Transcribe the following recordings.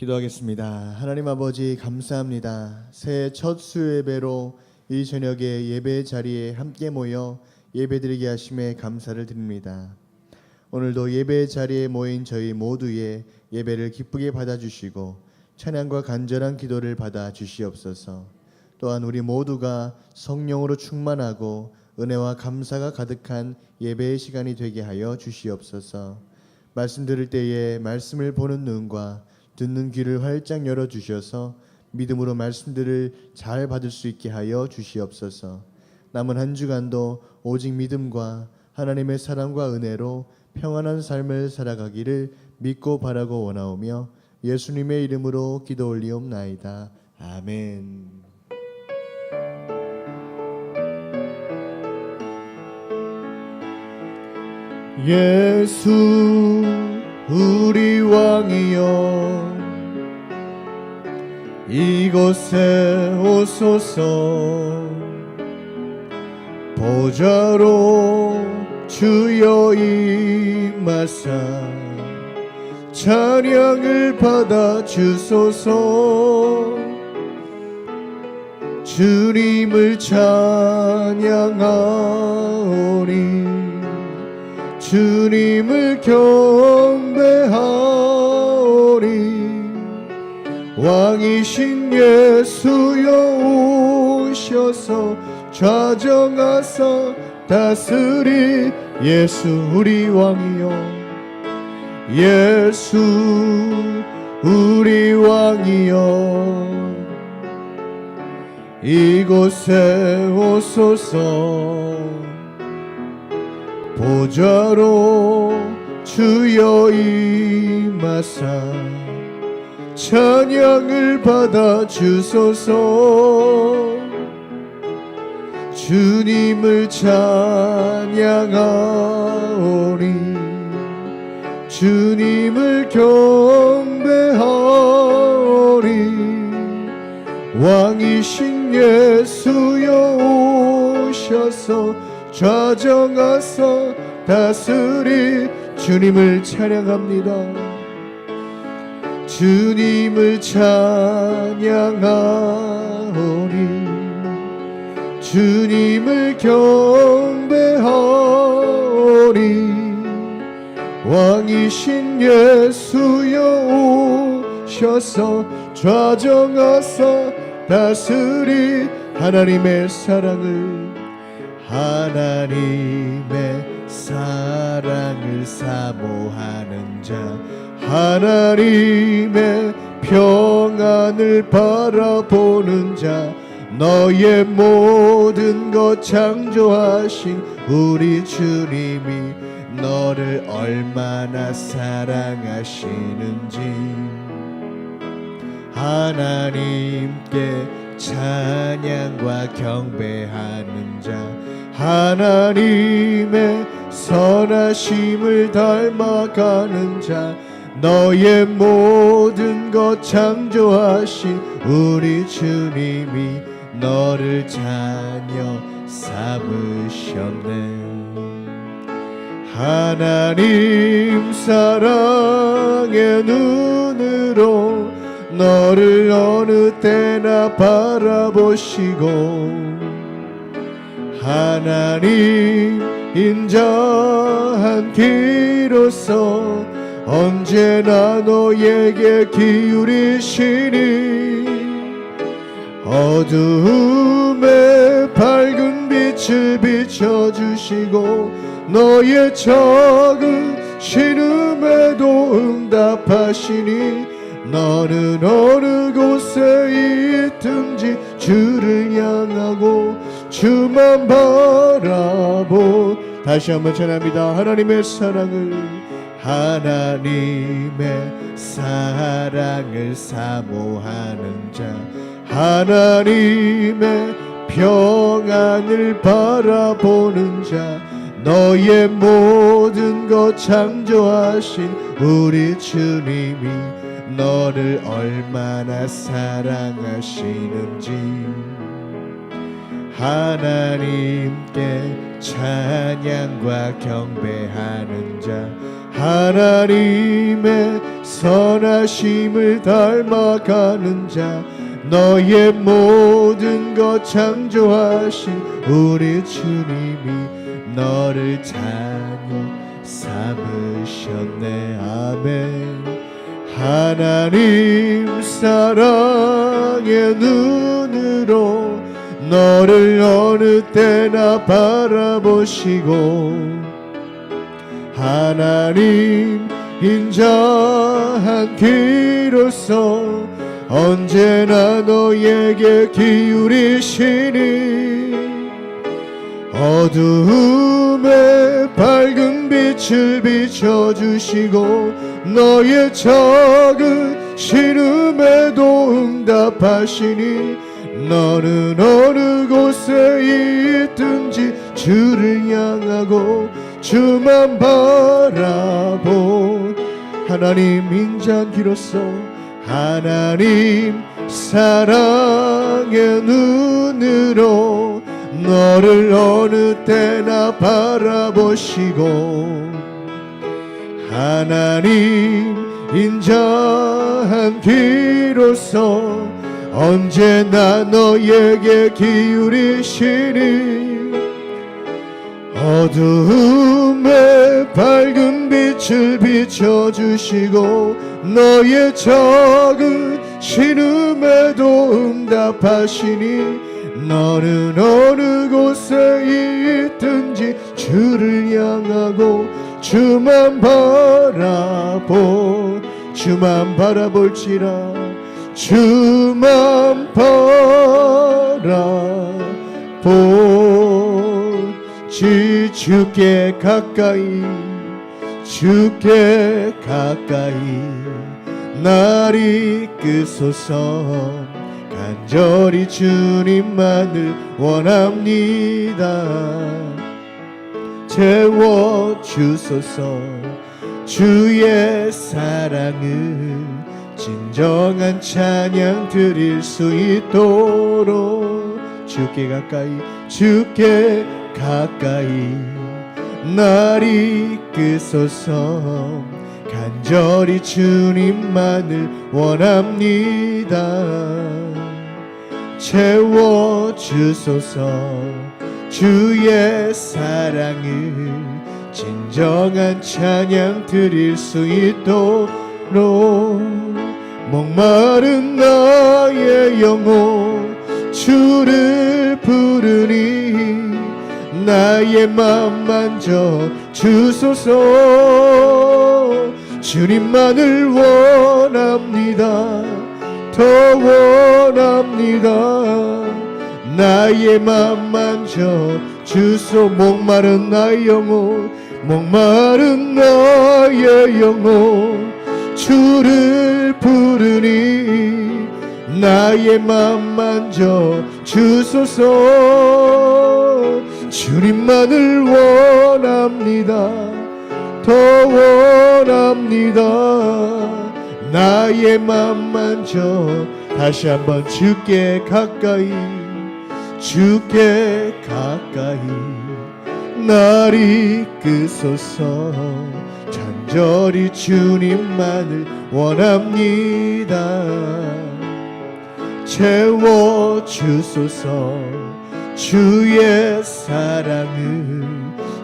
기도하겠습니다. 하나님 아버지 감사합니다. 새해 첫 수요예배로 이 저녁에 예배 자리에 함께 모여 예배드리게 하심에 감사를 드립니다. 오늘도 예배 자리에 모인 저희 모두의 예배를 기쁘게 받아주시고 찬양과 간절한 기도를 받아 주시옵소서. 또한 우리 모두가 성령으로 충만하고 은혜와 감사가 가득한 예배의 시간이 되게 하여 주시옵소서. 말씀 들을 때에 말씀을 보는 눈과 듣는 귀를 활짝 열어주셔서 믿음으로 말씀들을 잘 받을 수 있게 하여 주시옵소서. 남은 한 주간도 오직 믿음과 하나님의 사랑과 은혜로 평안한 삶을 살아가기를 믿고 바라고 원하오며 예수님의 이름으로 기도 올리옵나이다. 아멘. 예수 우리 왕이여 이곳에 오소서. 보좌로 주여 임하사 찬양을 받아 주소서. 주님을 찬양하오니 주님을 경배하오니 왕이신 예수여 오셔서 좌정하사 다스리. 예수 우리 왕이여 예수 우리 왕이여 이곳에 오소서. 보좌로 주여 임하사 찬양을 받아 주소서. 주님을 찬양하오니 주님을 경배하오니 왕이신 예수여 오셔서 좌정하사 다스리. 주님을 찬양합니다. 주님을 찬양하오니 주님을 경배하오니 왕이신 예수여 오셔서 좌정하사 다스리. 하나님의 사랑을 사모하는 자 하나님의 평안을 바라보는 자 너의 모든 것 창조하신 우리 주님이 너를 얼마나 사랑하시는지 하나님께 찬양과 경배하는 자 하나님의 선하심을 닮아가는 자 너의 모든 것 창조하신 우리 주님이 너를 자녀 삼으셨네. 하나님 사랑의 눈으로 너를 어느 때나 바라보시고 하나님 인자한 귀로서 언제나 너에게 기울이시니 어두움에 밝은 빛을 비춰주시고 너의 작은 신음에도 응답하시니 너는 어느 곳에 있든지 주를 향하고 주만 바라보. 다시 한번 전합니다. 하나님의 사랑을 사모하는 자 하나님의 평안을 바라보는 자 너의 모든 것 창조하신 우리 주님이 너를 얼마나 사랑하시는지 하나님께 찬양과 경배하는 자 하나님의 선하심을 닮아가는 자 너의 모든 것 창조하신 우리 주님이 너를 자녀 삼으셨네. 아멘. 하나님 사랑의 눈으로 너를 어느 때나 바라보시고 하나님 인자한 귀로서 언제나 너에게 기울이시니 어두움에 밝은 빛을 비춰주시고 너의 작은 신음에도 응답하시니 너는 어느 곳에 있든지 주를 향하고 주만 바라보 하나님 인자한 귀로서 하나님 사랑의 눈으로 너를 어느 때나 바라보시고 하나님 인자한 귀로서 언제나 너에게 기울이시니 어두움에 밝은 빛을 비춰주시고 너의 작은 신음에도 응답하시니 너는 어느 곳에 있든지 주를 향하고 주만 바라볼지라 주만 바라볼지 주께 가까이 날 이끄소서 간절히 주님만을 원합니다. 채워주소서 주의 사랑을 진정한 찬양 드릴 수 있도록 주께 가까이 날 이끄소서 간절히 주님만을 원합니다. 채워주소서 주의 사랑을 진정한 찬양 드릴 수 있도록 목마른 나의 영혼 주를 부르니 나의 맘 만져 주소서 주님만을 원합니다. 더 원합니다. 나의 맘 만져 주소 목마른 나의 영혼 주를 부르니 나의 맘 만져 주소서 주님만을 원합니다. 더 원합니다. 나의 맘 만져 다시 한번 주께 가까이 날 이끄소서 간절히 주님만을 원합니다. 채워주소서 주의 사랑을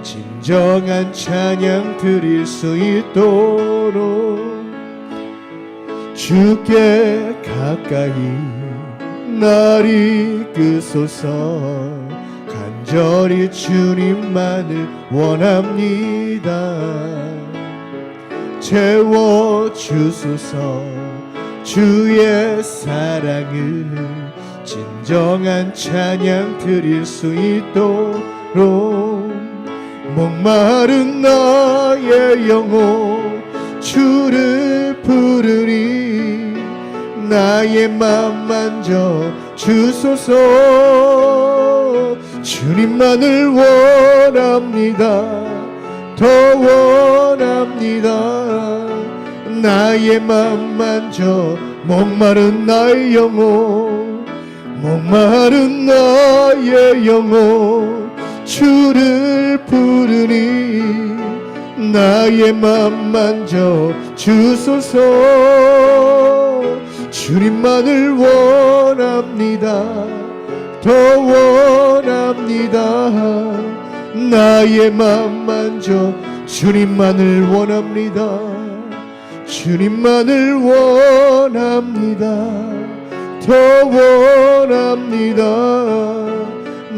진정한 찬양 드릴 수 있도록 주께 가까이 날 이끄소서 간절히 주님만을 원합니다. 채워주소서 주의 사랑을 진정한 찬양 드릴 수 있도록 목마른 나의 영혼 주를 부르니 나의 맘 만져 주소서 주님만을 원합니다. 더 원합니다. 나의 맘 만져 목마른 나의 영혼 주를 부르니 나의 맘 만져 주소서. 주님만을 원합니다. 더 원합니다. 나의 맘 만져 주님만을 원합니다. 주님만을 원합니다. 더 원합니다.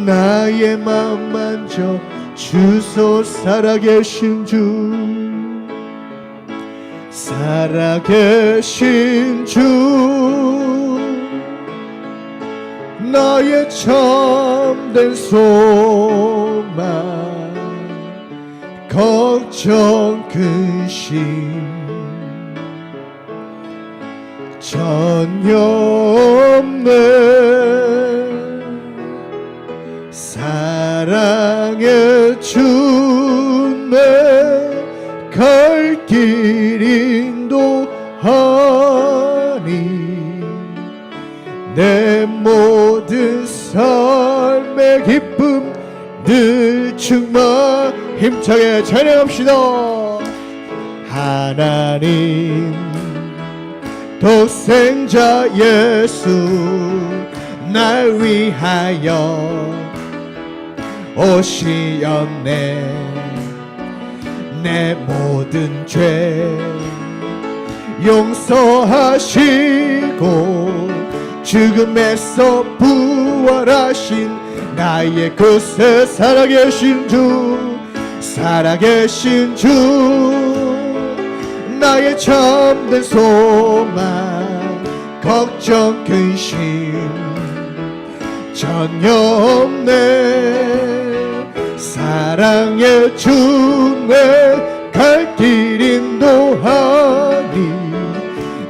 나의 맘 만져 주소. 살아계신 주, 살아계신 주, 나의 참된 소망, 걱정 근심 전혀 없네. 사랑의 주네 갈 길 인도하니 내 모든 삶의 기쁨 늘 충만. 힘차게 찬양합시다. 하나님 독생자 예수 날 위하여 오시었네. 내 모든 죄 용서하시고 죽음에서 부활하신 나의 구세. 살아계신 주, 살아계신 주, 나의 참된 소망, 걱정 근심 전혀 없네. 사랑의 주네 갈 길 인도하니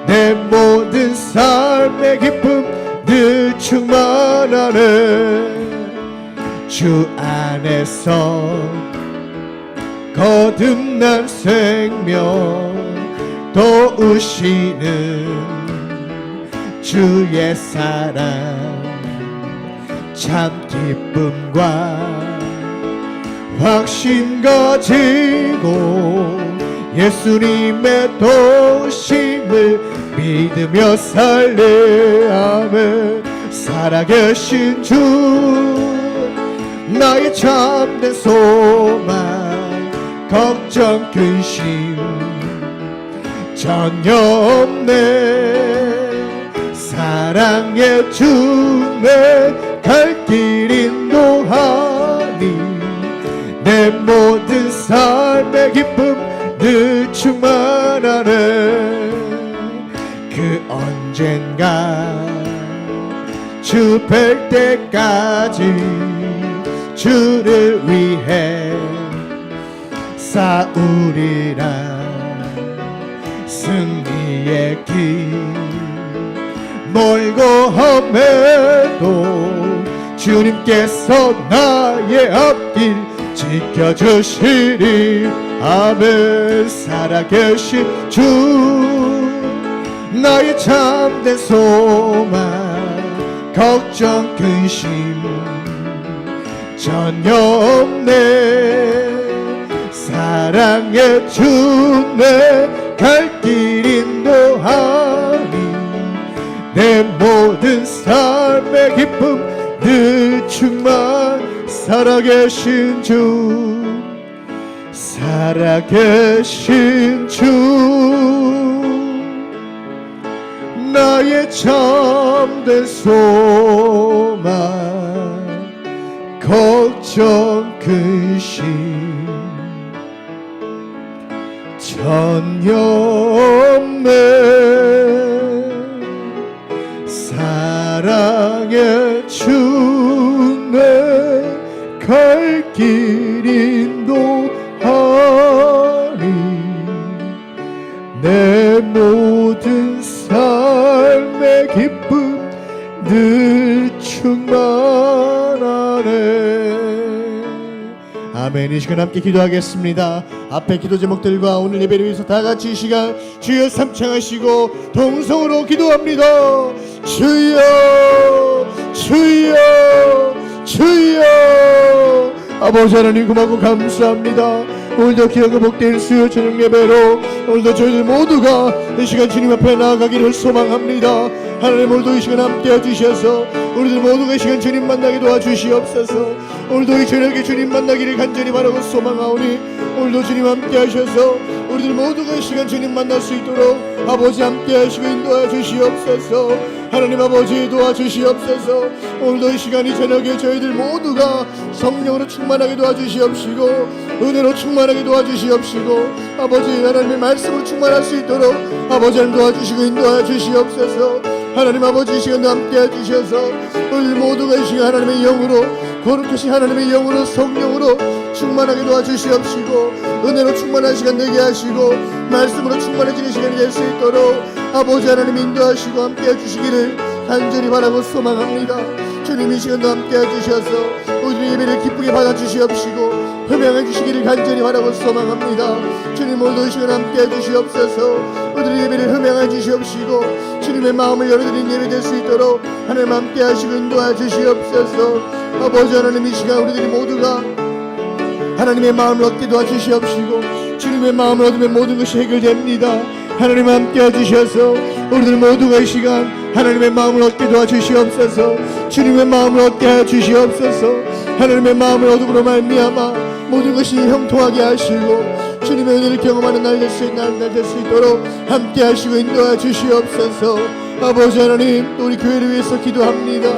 내 모든 삶의 기쁨 늘 충만하네. 주 안에서 거듭난 생명 도우시는 주의 사랑, 참 기쁨과 확신 가지고 예수님의 도우심을 믿으며 살래. 아멘. 살아계신 주, 나의 참된 소망, 걱정 근심 전혀 없네. 사랑의 주내 갈 길 인도하니 내 모든 삶의 기쁨 늘 충만하네. 그 언젠가 주 뵐 때까지 주를 위해 싸우리라. 승리의 길 멀고 험해도 주님께서 나의 앞길 지켜주시리. 아멘. 살아계신 주, 나의 참된 소망, 걱정 근심 전혀 없네. 사랑의 주내 갈 길 인도하니 내 모든 삶의 기쁨 늘 충만. 살아계신 주, 살아계신 주, 나의 참된 소망, 걱정 근심 전혀 없네. 사랑의 주내 갈 길 인도하니 내 모든 삶의 기쁨 늘 충만하네. 아멘. 이 시간 함께 기도하겠습니다. 앞에 기도 제목들과 오늘 예배를 위해서 다 같이 이 시간 주여 삼창하시고 동성으로 기도합니다. 주여 주여 주여. 아버지 하나님 고맙고 감사합니다. 오늘도 귀하고 복된 수요 저녁 예배로 오늘도 저희들 모두가 이 시간 주님 앞에 나아가기를 소망합니다. 하나님 오늘도 이 시간 함께해 주셔서 우리들 모두가 이 시간 주님 만나게 도와주시옵소서. 오늘도 이 저녁에 주님 만나기를 간절히 바라고 소망하오니 오늘도 주님 함께하셔서 우리들 모두가 이 시간 주님 만날 수 있도록 아버지 함께하시고 인도하여 주시옵소서. 하나님 아버지 도와주시옵소서. 오늘도 이 시간 이 저녁에 저희들 모두가 성령으로 충만하게 도와주시옵시고 은혜로 충만하게 도와주시옵시고 아버지 하나님의 말씀으로 충만할 수 있도록 아버지 하나님 도와주시고 인도하여 주시옵소서. 하나님 아버지 이 시간도 함께해 주셔서 우리 모두가 이 시간 하나님의 영으로 거룩하신 하나님의 영으로 성령으로 충만하게 도와주시옵시고 은혜로 충만한 시간 되게 하시고 말씀으로 충만해지는 시간이 될 수 있도록 아버지 하나님 인도하시고 함께해 주시기를 간절히 바라고 소망합니다. 주님 이 시간도 함께해 주셔서 우리 예배를 기쁘게 받아주시옵시고 흠양해 주시기를 간절히 바라고 소망합니다. 주님 오늘도 이 시간 함께해 주시옵소서. 우리 예배를 흠양해 주시옵시고 주님의 마음을 열어드린 예배 될 수 있도록 하나님 함께 하시고 인도하여 주시옵소서. 아버지 하나님 이 시간 우리들이 모두가 하나님의 마음을 얻게 도와주시옵시고 주님의 마음을 얻으면 모든 것이 해결됩니다. 하나님 함께 해주셔서 우리들 모두가 이 시간 하나님의 마음을 얻게 도와주시옵소서. 주님의 마음을 얻게 하여 주시옵소서. 하나님의 마음을 얻음으로 말미암아 모든 것이 형통하게 하시고 주님의 은혜를 경험하는 날 될 수 있도록 함께 하시고 인도하여 주시옵소서. 아버지 하나님 우리 교회를 위해서 기도합니다.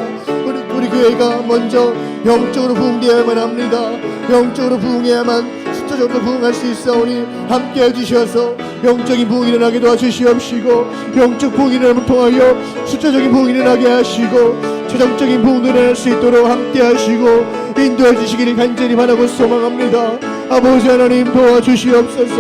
우리 교회가 먼저 영적으로 부흥되어야만 합니다. 영적으로 부흥해야만 숫자적으로 부흥할 수 있사오니 함께 해주셔서 영적인 부흥이 일어나게 도와주시옵시고 영적 부흥이 일어남을 통하여 숫자적인 부흥이 일어나게 하시고 최종적인 부흥도 일어날 수 있도록 함께 하시고 인도해 주시기를 간절히 바라고 소망합니다. 아버지 하나님 도와주시옵소서.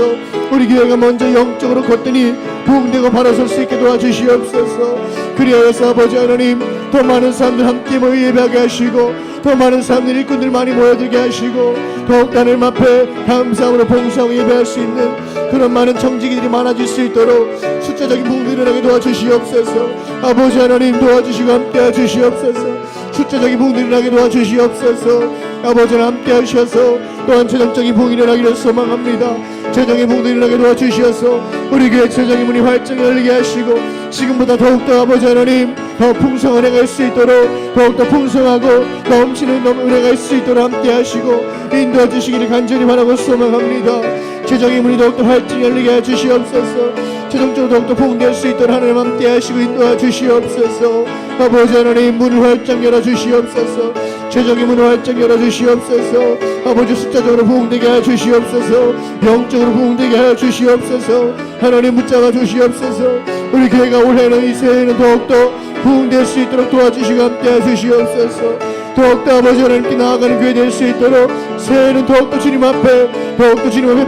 우리 교회가 먼저 영적으로 걷더니 부흥되고 바로 설 수 있게 도와주시옵소서. 그리하여서 아버지 하나님 더 많은 사람들 함께 모여 예배하게 하시고 더 많은 사람들 일꾼들 많이 모여들게 하시고 더욱 하나님 앞에 감사함으로 봉사하고 예배할 수 있는 그런 많은 청지기들이 많아질 수 있도록 숫자적인 부흥이 일어나게 도와주시옵소서. 아버지 하나님 도와주시고 함께 해주시옵소서. 숫자적인 부흥이 일어나게 도와주시옵소서. 아버지는 함께 하셔서 또한 최종적인 부흥이 일어나기를 소망합니다. 최종의 부흥이 일어나게 도와주셔서 우리 교회 최종의 문이 활짝 열리게 하시고 지금보다 더욱더 아버지 하나님 더 풍성한 은혜가 있을 수 있도록 더욱더 풍성하고 넘치는 은혜가 있을 수 있도록 함께 하시고 인도해 주시기를 간절히 바라고 소망합니다. 최종의 문이 더욱더 활짝 열리게 해주시옵소서. 최종적으로 더욱더 부흥될 수 있도록 하나님 함께 하시고 인도해 주시옵소서. 아버지 하나님 문을 활짝 열어주시옵소서. 최종의 문을 활짝 열어주시옵소서. 아버지 숫자적으로 부흥되게 해주시옵소서. 영적으로 부흥되게 해주시옵소서. 하나님 붙잡아 주시옵소서. 우리 교회가 올해는 이 새해에는 더욱더 부흥될 수 있도록 도와주시고 함께 해주시옵소서. 더욱더 아버지 하나님께 나아가는 교회 될 수 있도록 새해에는 더욱더 주님 앞에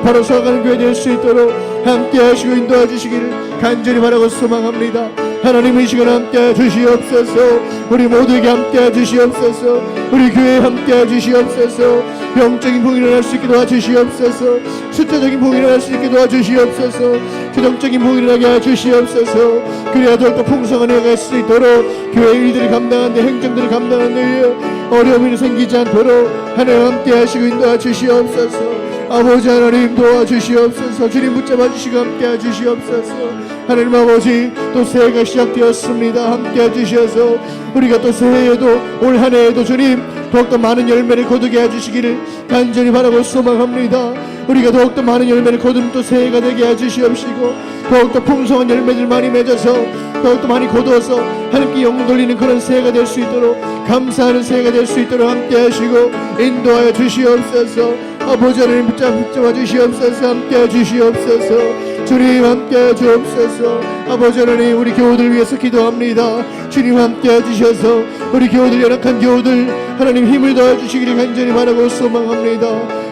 바로 서가는 교회 될 수 있도록 함께 하시고 인도해 주시기를 간절히 바라고 소망합니다. 하나님 이 시간 함께 해주시옵소서. 우리 모두에게 함께 해주시옵소서. 우리 교회에 함께 해주시옵소서. 영적인 부흥이 일어날 수 있게 도와주시옵소서. 숫자적인 부흥이 일어날 수 있게 도와주시옵소서. 최종적인 부흥이 일어나게 해주시옵소서. 그래야 더욱더 풍성한 은혜가 있을 수 있도록 교회 일들을 감당하는 데 행정들을 감당하는 데에 어려움이 생기지 않도록 하나님 함께 하시고 인도해 주시옵소서. 아버지 하나님 도와주시옵소서. 주님 붙잡아 주시고 함께 해주시옵소서. 하나님 아버지 또 새해가 시작되었습니다. 함께 해주셔서 우리가 또 새해에도 올 한 해에도 주님 더욱더 많은 열매를 거두게 해주시기를 간절히 바라고 소망합니다. 우리가 더욱더 많은 열매를 거두는 또 새해가 되게 해주시옵시고 더욱더 풍성한 열매들 많이 맺어서 더욱더 많이 거두어서 하나님께 영광 돌리는 그런 새해가 될 수 있도록 감사하는 새해가 될 수 있도록 함께 하시고 인도하여 주시옵소서. 아버지 하나님 붙잡아 주시옵소서. 함께 해주시옵소서. 주님 함께 해주옵소서. 아버지 하나님 우리 교우들 위해서 기도합니다. 주님 함께 해주셔서 우리 교우들 연약한 교우들 하나님 힘을 더해 주시기를 간절히 바라고 소망합니다.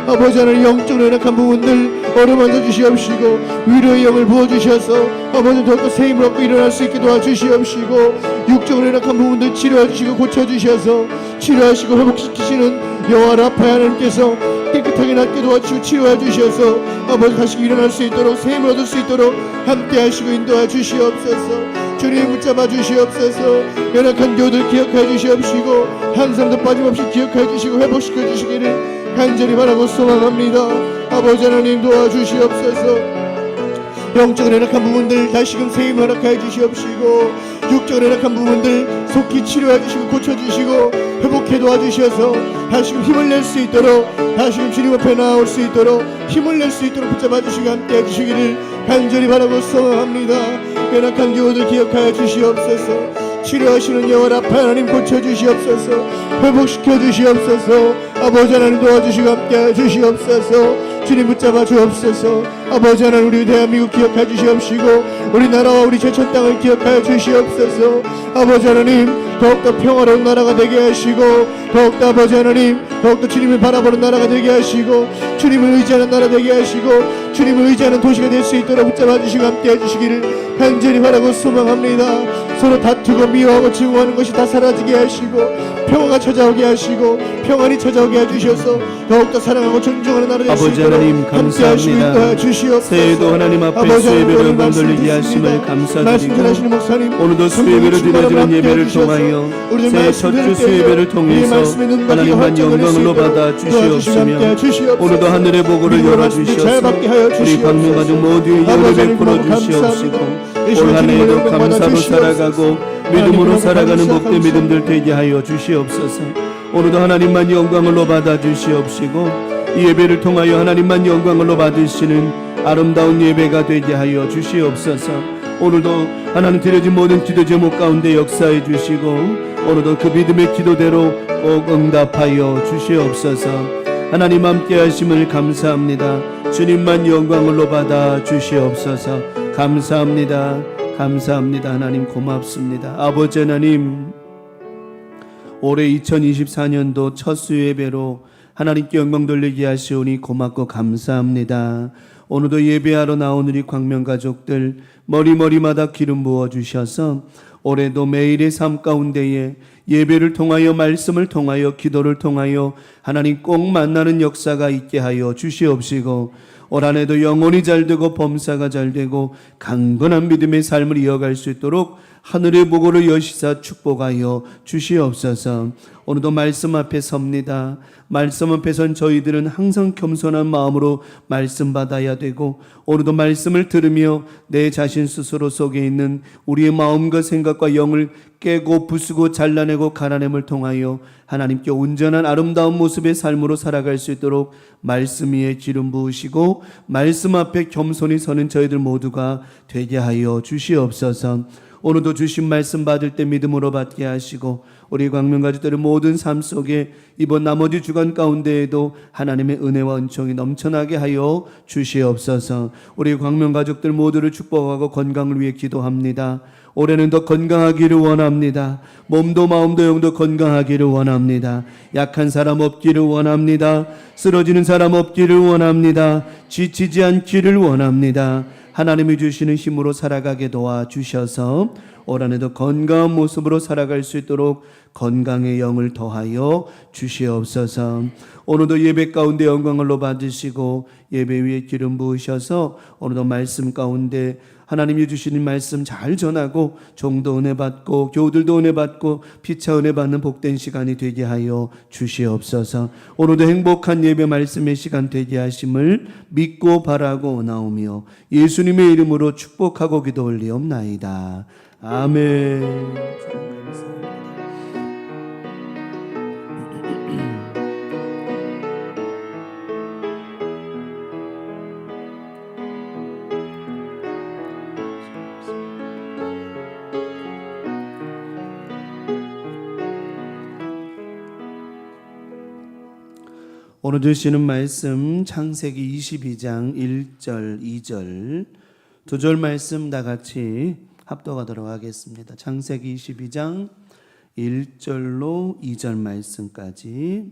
아버지 하나님 영적으로 연약한 부분들 어루만져 주시옵시고 위로의 영을 부어주셔서 아버지 더욱더 새 힘을 얻고 일어날 수 있게 도와주시옵시고 육적으로 연약한 부분들 치료해 주시고 고쳐주셔서 치료하시고 회복시키시는 여호와 라파 하나님께서 깨끗하게 낫게 도와주시고 치료해 주셔서 아버지 다시 일어날 수 있도록 새 힘을 얻을 수 있도록 함께 하시고 인도해 주시옵소서. 주님 붙잡아 주시옵소서. 연약한 교우들 기억해 주시옵시고 한 사람도 빠짐없이 기억해 주시고 회복시켜 주시기를 간절히 바라고 소망합니다. 아버지 하나님 도와주시옵소서. 영적으로 연약한 부분들 다시금 세임 허락하여 주시옵시고, 육적으로 연약한 부분들 속히 치료해 주시고 고쳐주시고 회복해 도와주셔서 다시금 힘을 낼 수 있도록, 다시금 주님 앞에 나올 수 있도록 힘을 낼 수 있도록 붙잡아 주시고 함께 해주시기를 간절히 바라고 소망합니다. 연약한 교우들 기억하여 주시옵소서. 치료하시는 여호와 라파 하나님 고쳐주시옵소서. 회복시켜 주시옵소서. 아버지 하나님 도와주시고 함께 해주시옵소서. 주님 붙잡아 주옵소서. 아버지 하나님 우리 대한민국 기억해 주시옵시고 우리나라와 우리 제천 땅을 기억하여 주시옵소서. 아버지 하나님 더욱더 평화로운 나라가 되게 하시고, 더욱더 아버지 하나님 더욱더 주님을 바라보는 나라가 되게 하시고, 주님을 의지하는 나라 되게 하시고, 주님을 의지하는 도시가 될 수 있도록 붙잡아 주시고 함께 해주시기를 간절히 바라고 소망합니다. 서로 다투고 미워하고 증오하는 것이 다 사라지게 하시고 평화가 찾아오게 하시고 평안이 찾아오게 해주셔서 더욱더 사랑하고 존중하는 나라 될 수 있도록 하나님 감사합니다. 새해도 하나님 앞에 수예배로 영광 돌리게 하심을 감사드리고, 오늘도 수예배로 드려지는 예배를 통하여 새해 첫 주 수예배를 통해서 하나님만 영광을 받아 주시옵시며, 오늘도 하늘의 보고를 열어주시옵소서. 우리 방문가족 모두의 영을 베풀어 주시옵시고, 올 한 해에도 감사로 살아가고 믿음으로 살아가는 복된 믿음들 되게 하여 주시옵소서. 오늘도 하나님만 영광을 받아 주시옵시고, 이 예배를 통하여 하나님만 영광을 받으시는 아름다운 예배가 되게 하여 주시옵소서. 오늘도 하나님 드려진 모든 기도 제목 가운데 역사해 주시고, 오늘도 그 믿음의 기도대로 꼭 응답하여 주시옵소서. 하나님 함께 하심을 감사합니다. 주님만 영광을 받아 주시옵소서. 감사합니다. 감사합니다. 하나님 고맙습니다. 아버지 하나님, 올해 2024년도 첫 수예배로 하나님께 영광 돌리게 하시오니 고맙고 감사합니다. 오늘도 예배하러 나온 우리 광명가족들 머리마다 기름 부어 주셔서 올해도 매일의 삶 가운데에 예배를 통하여 말씀을 통하여 기도를 통하여 하나님 꼭 만나는 역사가 있게 하여 주시옵시고, 올 한 해도 영혼이 잘되고 범사가 잘되고 강건한 믿음의 삶을 이어갈 수 있도록 하늘의 보고를 여시사 축복하여 주시옵소서. 오늘도 말씀 앞에 섭니다. 말씀 앞에 선 저희들은 항상 겸손한 마음으로 말씀 받아야 되고, 오늘도 말씀을 들으며 내 자신 스스로 속에 있는 우리의 마음과 생각과 영을 깨고 부수고 잘라내고 갈아냄을 통하여 하나님께 온전한 아름다운 모습의 삶으로 살아갈 수 있도록 말씀 위에 기름 부으시고 말씀 앞에 겸손히 서는 저희들 모두가 되게 하여 주시옵소서. 오늘도 주신 말씀 받을 때 믿음으로 받게 하시고, 우리 광명가족들의 모든 삶 속에 이번 나머지 주간 가운데에도 하나님의 은혜와 은총이 넘쳐나게 하여 주시옵소서. 우리 광명가족들 모두를 축복하고 건강을 위해 기도합니다. 올해는 더 건강하기를 원합니다. 몸도 마음도 영도 건강하기를 원합니다. 약한 사람 없기를 원합니다. 쓰러지는 사람 없기를 원합니다. 지치지 않기를 원합니다. 하나님이 주시는 힘으로 살아가게 도와주셔서 올 한 해도 건강한 모습으로 살아갈 수 있도록 건강의 영을 더하여 주시옵소서. 오늘도 예배 가운데 영광을 받으시고 예배 위에 기름 부으셔서 오늘도 말씀 가운데 하나님이 주시는 말씀 잘 전하고 종도 은혜 받고 교우들도 은혜 받고 피차 은혜 받는 복된 시간이 되게 하여 주시옵소서. 오늘도 행복한 예배 말씀의 시간 되게 하심을 믿고 바라고 나오며 예수님의 이름으로 축복하고 기도 올리옵나이다. 아멘. 오늘 주시는 말씀 창세기 22장 1절 2절 두 절 말씀 다 같이 합독하도록 하겠습니다. 창세기 22장 1절로 2절 말씀까지.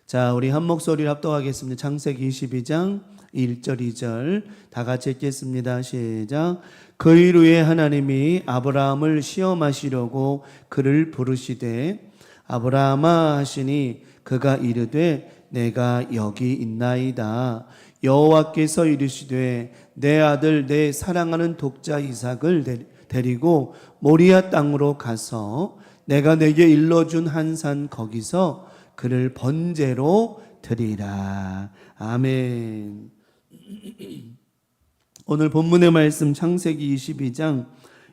자, 우리 한 목소리를 합독하겠습니다. 창세기 22장 1절 2절 다 같이 읽겠습니다. 시작. 그 일 후에 하나님이 아브라함을 시험하시려고 그를 부르시되 아브라함아 하시니 그가 이르되 내가 여기 있나이다. 여호와께서 이르시되 내 아들 내 사랑하는 독자 이삭을 데리고 모리아 땅으로 가서 내가 내게 일러준 한 산 거기서 그를 번제로 드리라. 아멘. 오늘 본문의 말씀 창세기 22장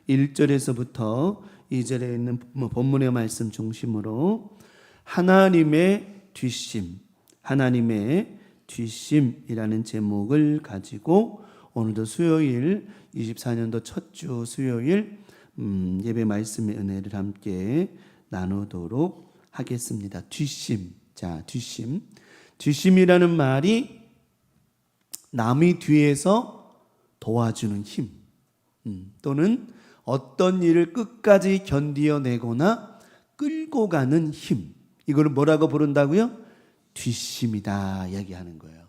1절에서부터 2절에 있는 본문의 말씀 중심으로 하나님의 뒷심이라는 제목을 가지고 오늘도 수요일 24년도 첫 주 수요일 예배 말씀의 은혜를 함께 나누도록 하겠습니다. 뒷심. 자, 뒷심이라는 말이 남이 뒤에서 도와주는 힘, 또는 어떤 일을 끝까지 견디어내거나 끌고 가는 힘, 이걸 뭐라고 부른다고요? 뒷심이다 이야기하는 거예요.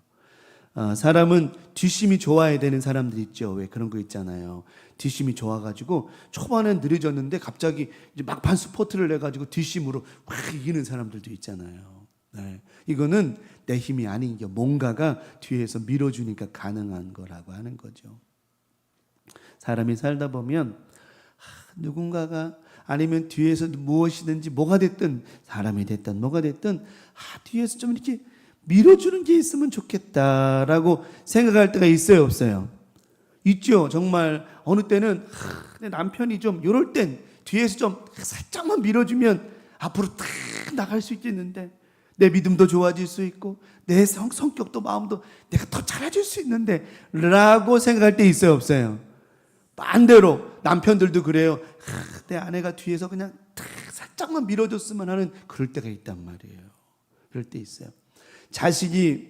사람은 뒷심이 좋아야 되는 사람들 있죠. 왜 그런 거 있잖아요. 뒷심이 좋아가지고 초반엔 느려졌는데 갑자기 이제 막판 스포트를 내가지고 뒷심으로 확 이기는 사람들도 있잖아요. 네. 이거는 내 힘이 아닌 게 뭔가가 뒤에서 밀어주니까 가능한 거라고 하는 거죠. 사람이 살다 보면 누군가가 아니면 뒤에서 무엇이든지 뭐가 됐든 사람이 됐든 뭐가 됐든 뒤에서 좀 이렇게 밀어주는 게 있으면 좋겠다라고 생각할 때가 있어요, 없어요? 있죠. 정말 어느 때는 내 남편이 좀 이럴 땐 뒤에서 좀 살짝만 밀어주면 앞으로 탁 나갈 수 있겠는데, 내 믿음도 좋아질 수 있고 내 성격도 마음도 내가 더 잘해줄 수 있는데 라고 생각할 때 있어요, 없어요? 반대로 남편들도 그래요. 내 아내가 뒤에서 그냥 살짝만 밀어줬으면 하는 그럴 때가 있단 말이에요. 그럴 때 있어요. 자식이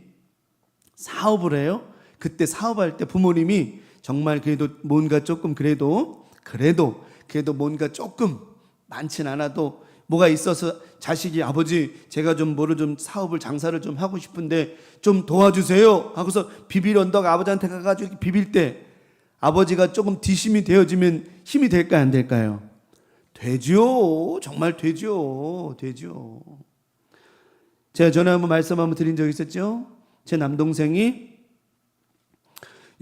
사업을 해요. 그때 사업할 때 부모님이 정말 그래도 뭔가 조금 그래도 뭔가 조금 많진 않아도 뭐가 있어서 자식이 아버지 제가 좀 뭐를 좀 사업을 장사를 좀 하고 싶은데 좀 도와주세요 하고서 비빌 언덕 아버지한테 가가지고 비빌 때 아버지가 조금 뒷심이 되어지면 힘이 될까요, 안 될까요? 되죠. 정말 되죠. 제가 전에 한번 말씀 한번 드린 적 있었죠. 제 남동생이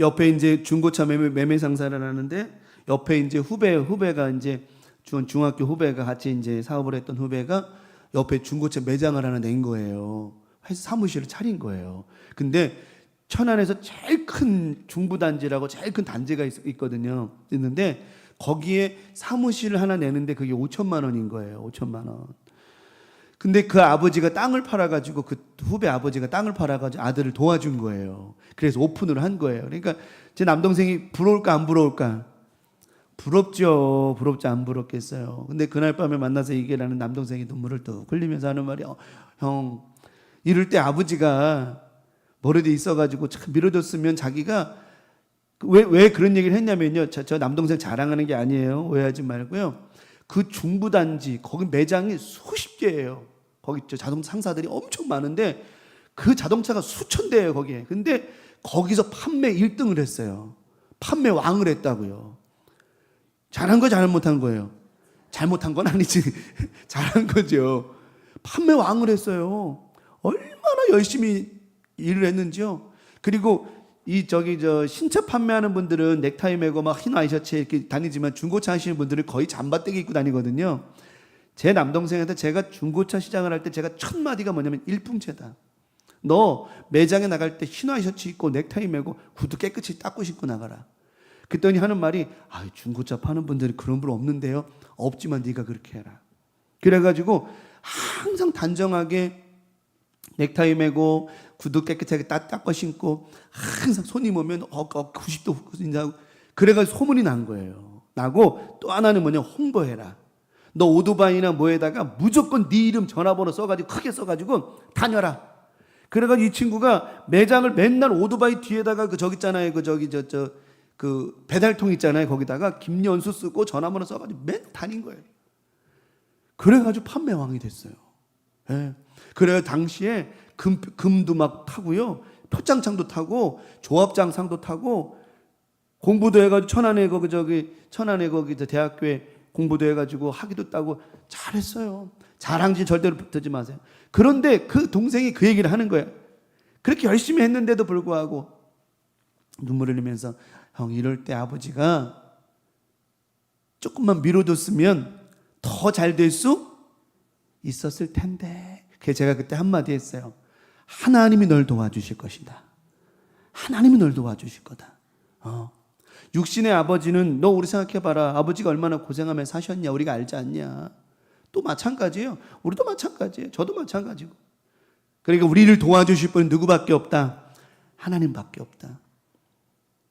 옆에 이제 중고차 매매 상사를 하는데 옆에 이제 후배가 이제 중학교 후배가 같이 이제 사업을 했던 후배가 옆에 중고차 매장을 하나 낸 거예요. 사무실을 차린 거예요. 근데 천안에서 제일 큰 중부단지라고 제일 큰 단지가 있거든요. 있는데 거기에 사무실을 하나 내는데 그게 5천만 원인 거예요. 5천만 원. 근데 그 아버지가 땅을 팔아가지고 그 후배 아버지가 땅을 팔아가지고 아들을 도와준 거예요. 그래서 오픈을 한 거예요. 그러니까 제 남동생이 부러울까 안 부러울까? 부럽죠. 부럽지 안 부럽겠어요. 근데 그날 밤에 만나서 얘기하는 남동생이 눈물을 뚝 흘리면서 하는 말이 형 이럴 때 아버지가 머리도 있어가지고 참 밀어줬으면 자기가 왜 그런 얘기를 했냐면요. 저 남동생 자랑하는 게 아니에요. 오해하지 말고요. 그 중부단지 거기 매장이 수십 개예요. 거기 자동차 상사들이 엄청 많은데 그 자동차가 수천 대예요 거기에. 근데 거기서 판매 1등을 했어요. 판매 왕을 했다고요. 잘한 거 잘못한 거예요? 잘못한 건 아니지. 잘한 거죠. 판매 왕을 했어요. 얼마나 열심히 일을 했는지요. 그리고 신차 판매하는 분들은 넥타이 매고 막 흰 와이셔츠 이렇게 다니지만 중고차 하시는 분들은 거의 잠바떼기 입고 다니거든요. 제 남동생한테 제가 중고차 시장을 할 때 제가 첫 마디가 뭐냐면 일품체다. 너 매장에 나갈 때 흰 와이셔츠 입고 넥타이 매고 구두 깨끗이 닦고 신고 나가라. 그랬더니 하는 말이 중고차 파는 분들이 그런 분 없는데요. 없지만 네가 그렇게 해라. 그래가지고 항상 단정하게 넥타이 매고 구두 깨끗하게 닦고 신고 항상 손님 오면 90도 인자하고 그래가지고 소문이 난 거예요. 나고 또 하나는 뭐냐 홍보해라. 너 오토바이나 뭐에다가 무조건 네 이름 전화번호 써가지고 크게 써가지고 다녀라. 그래가지고 이 친구가 매장을 맨날 오토바이 뒤에다가 저기 있잖아요. 그 배달통 있잖아요. 거기다가 김연수 쓰고 전화번호 써가지고 맨날 다닌 거예요. 그래가지고 판매왕이 됐어요. 예. 그래요. 당시에 금도 막 타고요. 표창장도 타고 조합장상도 타고 공부도 해가지고 천안에 거기 대학교에 공부도 해가지고 학위도 따고 잘했어요. 자랑지 절대로 듣지 마세요. 그런데 그 동생이 그 얘기를 하는 거예요. 그렇게 열심히 했는데도 불구하고 눈물을 흘리면서 형 이럴 때 아버지가 조금만 밀어줬으면 더 잘 될 수 있었을 텐데. 그래서 제가 그때 한마디 했어요. 하나님이 널 도와주실 것이다. 하나님이 널 도와주실 거다. 육신의 아버지는 너 우리 생각해봐라. 아버지가 얼마나 고생하며 사셨냐 우리가 알지 않냐. 또 마찬가지예요. 우리도 마찬가지예요. 저도 마찬가지고. 그러니까 우리를 도와주실 분은 누구밖에 없다. 하나님밖에 없다.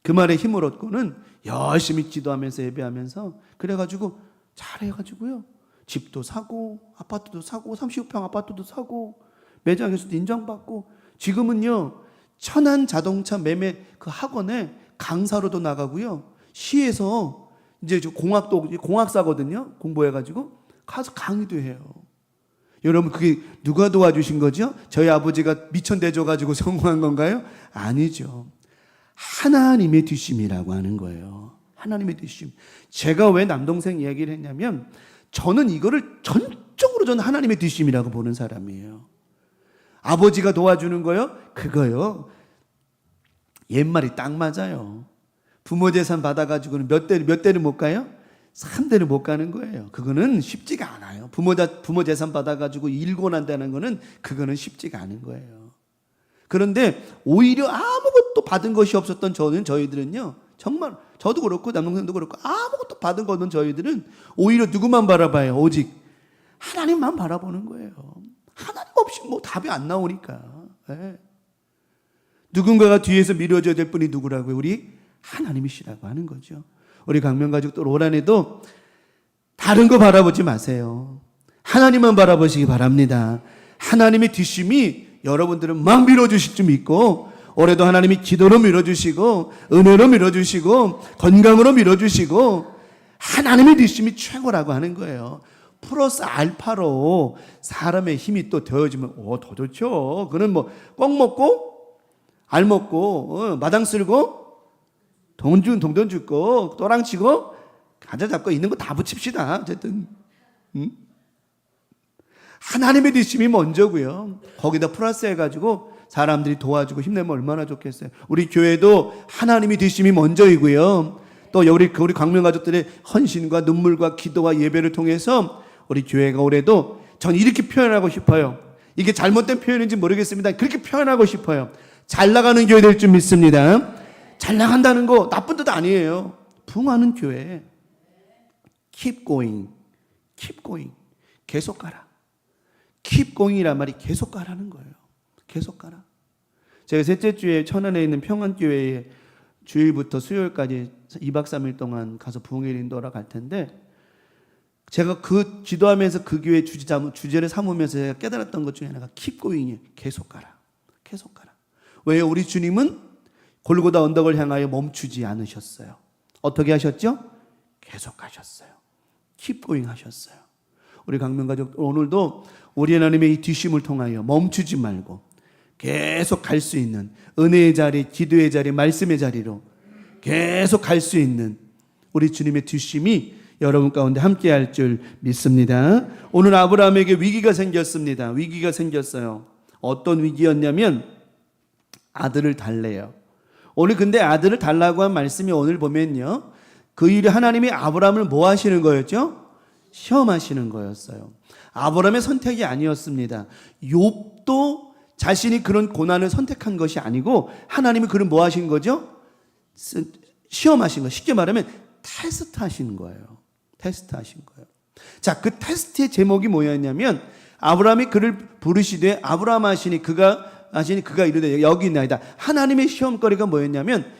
그 말에 힘을 얻고는 열심히 기도하면서 예배하면서 그래가지고 잘해가지고요. 집도 사고 아파트도 사고 35평 아파트도 사고 매장에서도 인정받고 지금은요. 천안 자동차 매매 그 학원에 강사로도 나가고요. 시에서 이제 공학사거든요. 공부해가지고 가서 강의도 해요. 여러분 그게 누가 도와주신 거죠? 저희 아버지가 미천대줘가지고 성공한 건가요? 아니죠. 하나님의 뒷심이라고 하는 거예요. 하나님의 뒷심. 제가 왜 남동생 얘기를 했냐면 저는 이거를 전적으로 저는 하나님의 뒷심이라고 보는 사람이에요. 아버지가 도와주는 거요? 그거요. 옛말이 딱 맞아요. 부모 재산 받아가지고는 몇 대를 못 가요? 3대를 못 가는 거예요. 그거는 쉽지가 않아요. 부모 재산 받아가지고 일고 난다는 거는 그거는 쉽지가 않은 거예요. 그런데 오히려 아무것도 받은 것이 없었던 저희들은요. 정말 저도 그렇고 남동생도 그렇고 아무것도 받은 거 없는 저희들은 오히려 누구만 바라봐요. 오직 하나님만 바라보는 거예요. 하나님 없이 뭐 답이 안 나오니까. 네. 누군가가 뒤에서 밀어줘야 될 분이 누구라고요? 우리 하나님이시라고 하는 거죠. 우리 강명가족들 올 한해도 다른 거 바라보지 마세요. 하나님만 바라보시기 바랍니다. 하나님의 뒷심이 여러분들은 막 밀어주실 줄 믿고 올해도 하나님이 기도로 밀어주시고 은혜로 밀어주시고 건강으로 밀어주시고 하나님의 뒷심이 최고라고 하는 거예요. 플러스 알파로 사람의 힘이 또 되어지면 더 좋죠. 그는 뭐 껌 먹고 알 먹고 마당 쓸고 동전 줍고 또랑 치고 가자 잡고 있는 거 다 붙입시다. 어쨌든 하나님의 뒷심이 먼저고요. 거기다 플러스 해가지고 사람들이 도와주고 힘내면 얼마나 좋겠어요. 우리 교회도 하나님의 뒷심이 먼저이고요. 또 우리 광명가족들의 헌신과 눈물과 기도와 예배를 통해서 우리 교회가 올해도 전 이렇게 표현하고 싶어요. 이게 잘못된 표현인지 모르겠습니다. 그렇게 표현하고 싶어요. 잘 나가는 교회 될 줄 믿습니다. 잘 나간다는 거 나쁜 뜻 아니에요. 부흥하는 교회. Keep going. Keep going. 계속 가라. Keep going이란 말이 계속 가라는 거예요. 계속 가라. 제가 셋째 주에 천안에 있는 평안교회에 주일부터 수요일까지 2박 3일 동안 가서 부흥회를 인도하러 갈 텐데 제가 그 기도하면서 그 교회 주제를 삼으면서 제가 깨달았던 것 중에 하나가 Keep going이에요. 계속 가라. 계속 가라. 왜요? 우리 주님은 골고다 언덕을 향하여 멈추지 않으셨어요. 어떻게 하셨죠? 계속 가셨어요. Keep going 하셨어요. 우리 강명가족 오늘도 우리 하나님의 이 뒷심을 통하여 멈추지 말고 계속 갈 수 있는 은혜의 자리, 기도의 자리, 말씀의 자리로 계속 갈 수 있는 우리 주님의 뒷심이 여러분 가운데 함께 할 줄 믿습니다. 오늘 아브라함에게 위기가 생겼습니다. 위기가 생겼어요. 어떤 위기였냐면 아들을 달래요. 오늘 근데 아들을 달라고 한 말씀이 오늘 보면요. 그 일이 하나님이 아브라함을 뭐 하시는 거였죠? 시험하시는 거였어요. 아브라함의 선택이 아니었습니다. 욥도 자신이 그런 고난을 선택한 것이 아니고 하나님이 그를 뭐 하신 거죠? 시험하신 거. 쉽게 말하면 테스트 하신 거예요. 테스트 하신 거예요. 자, 그 테스트의 제목이 뭐였냐면 아브라함이 그를 부르시되 아브라함 하시니 그가 이르되 여기 있나이다. 하나님의 시험거리가 뭐였냐면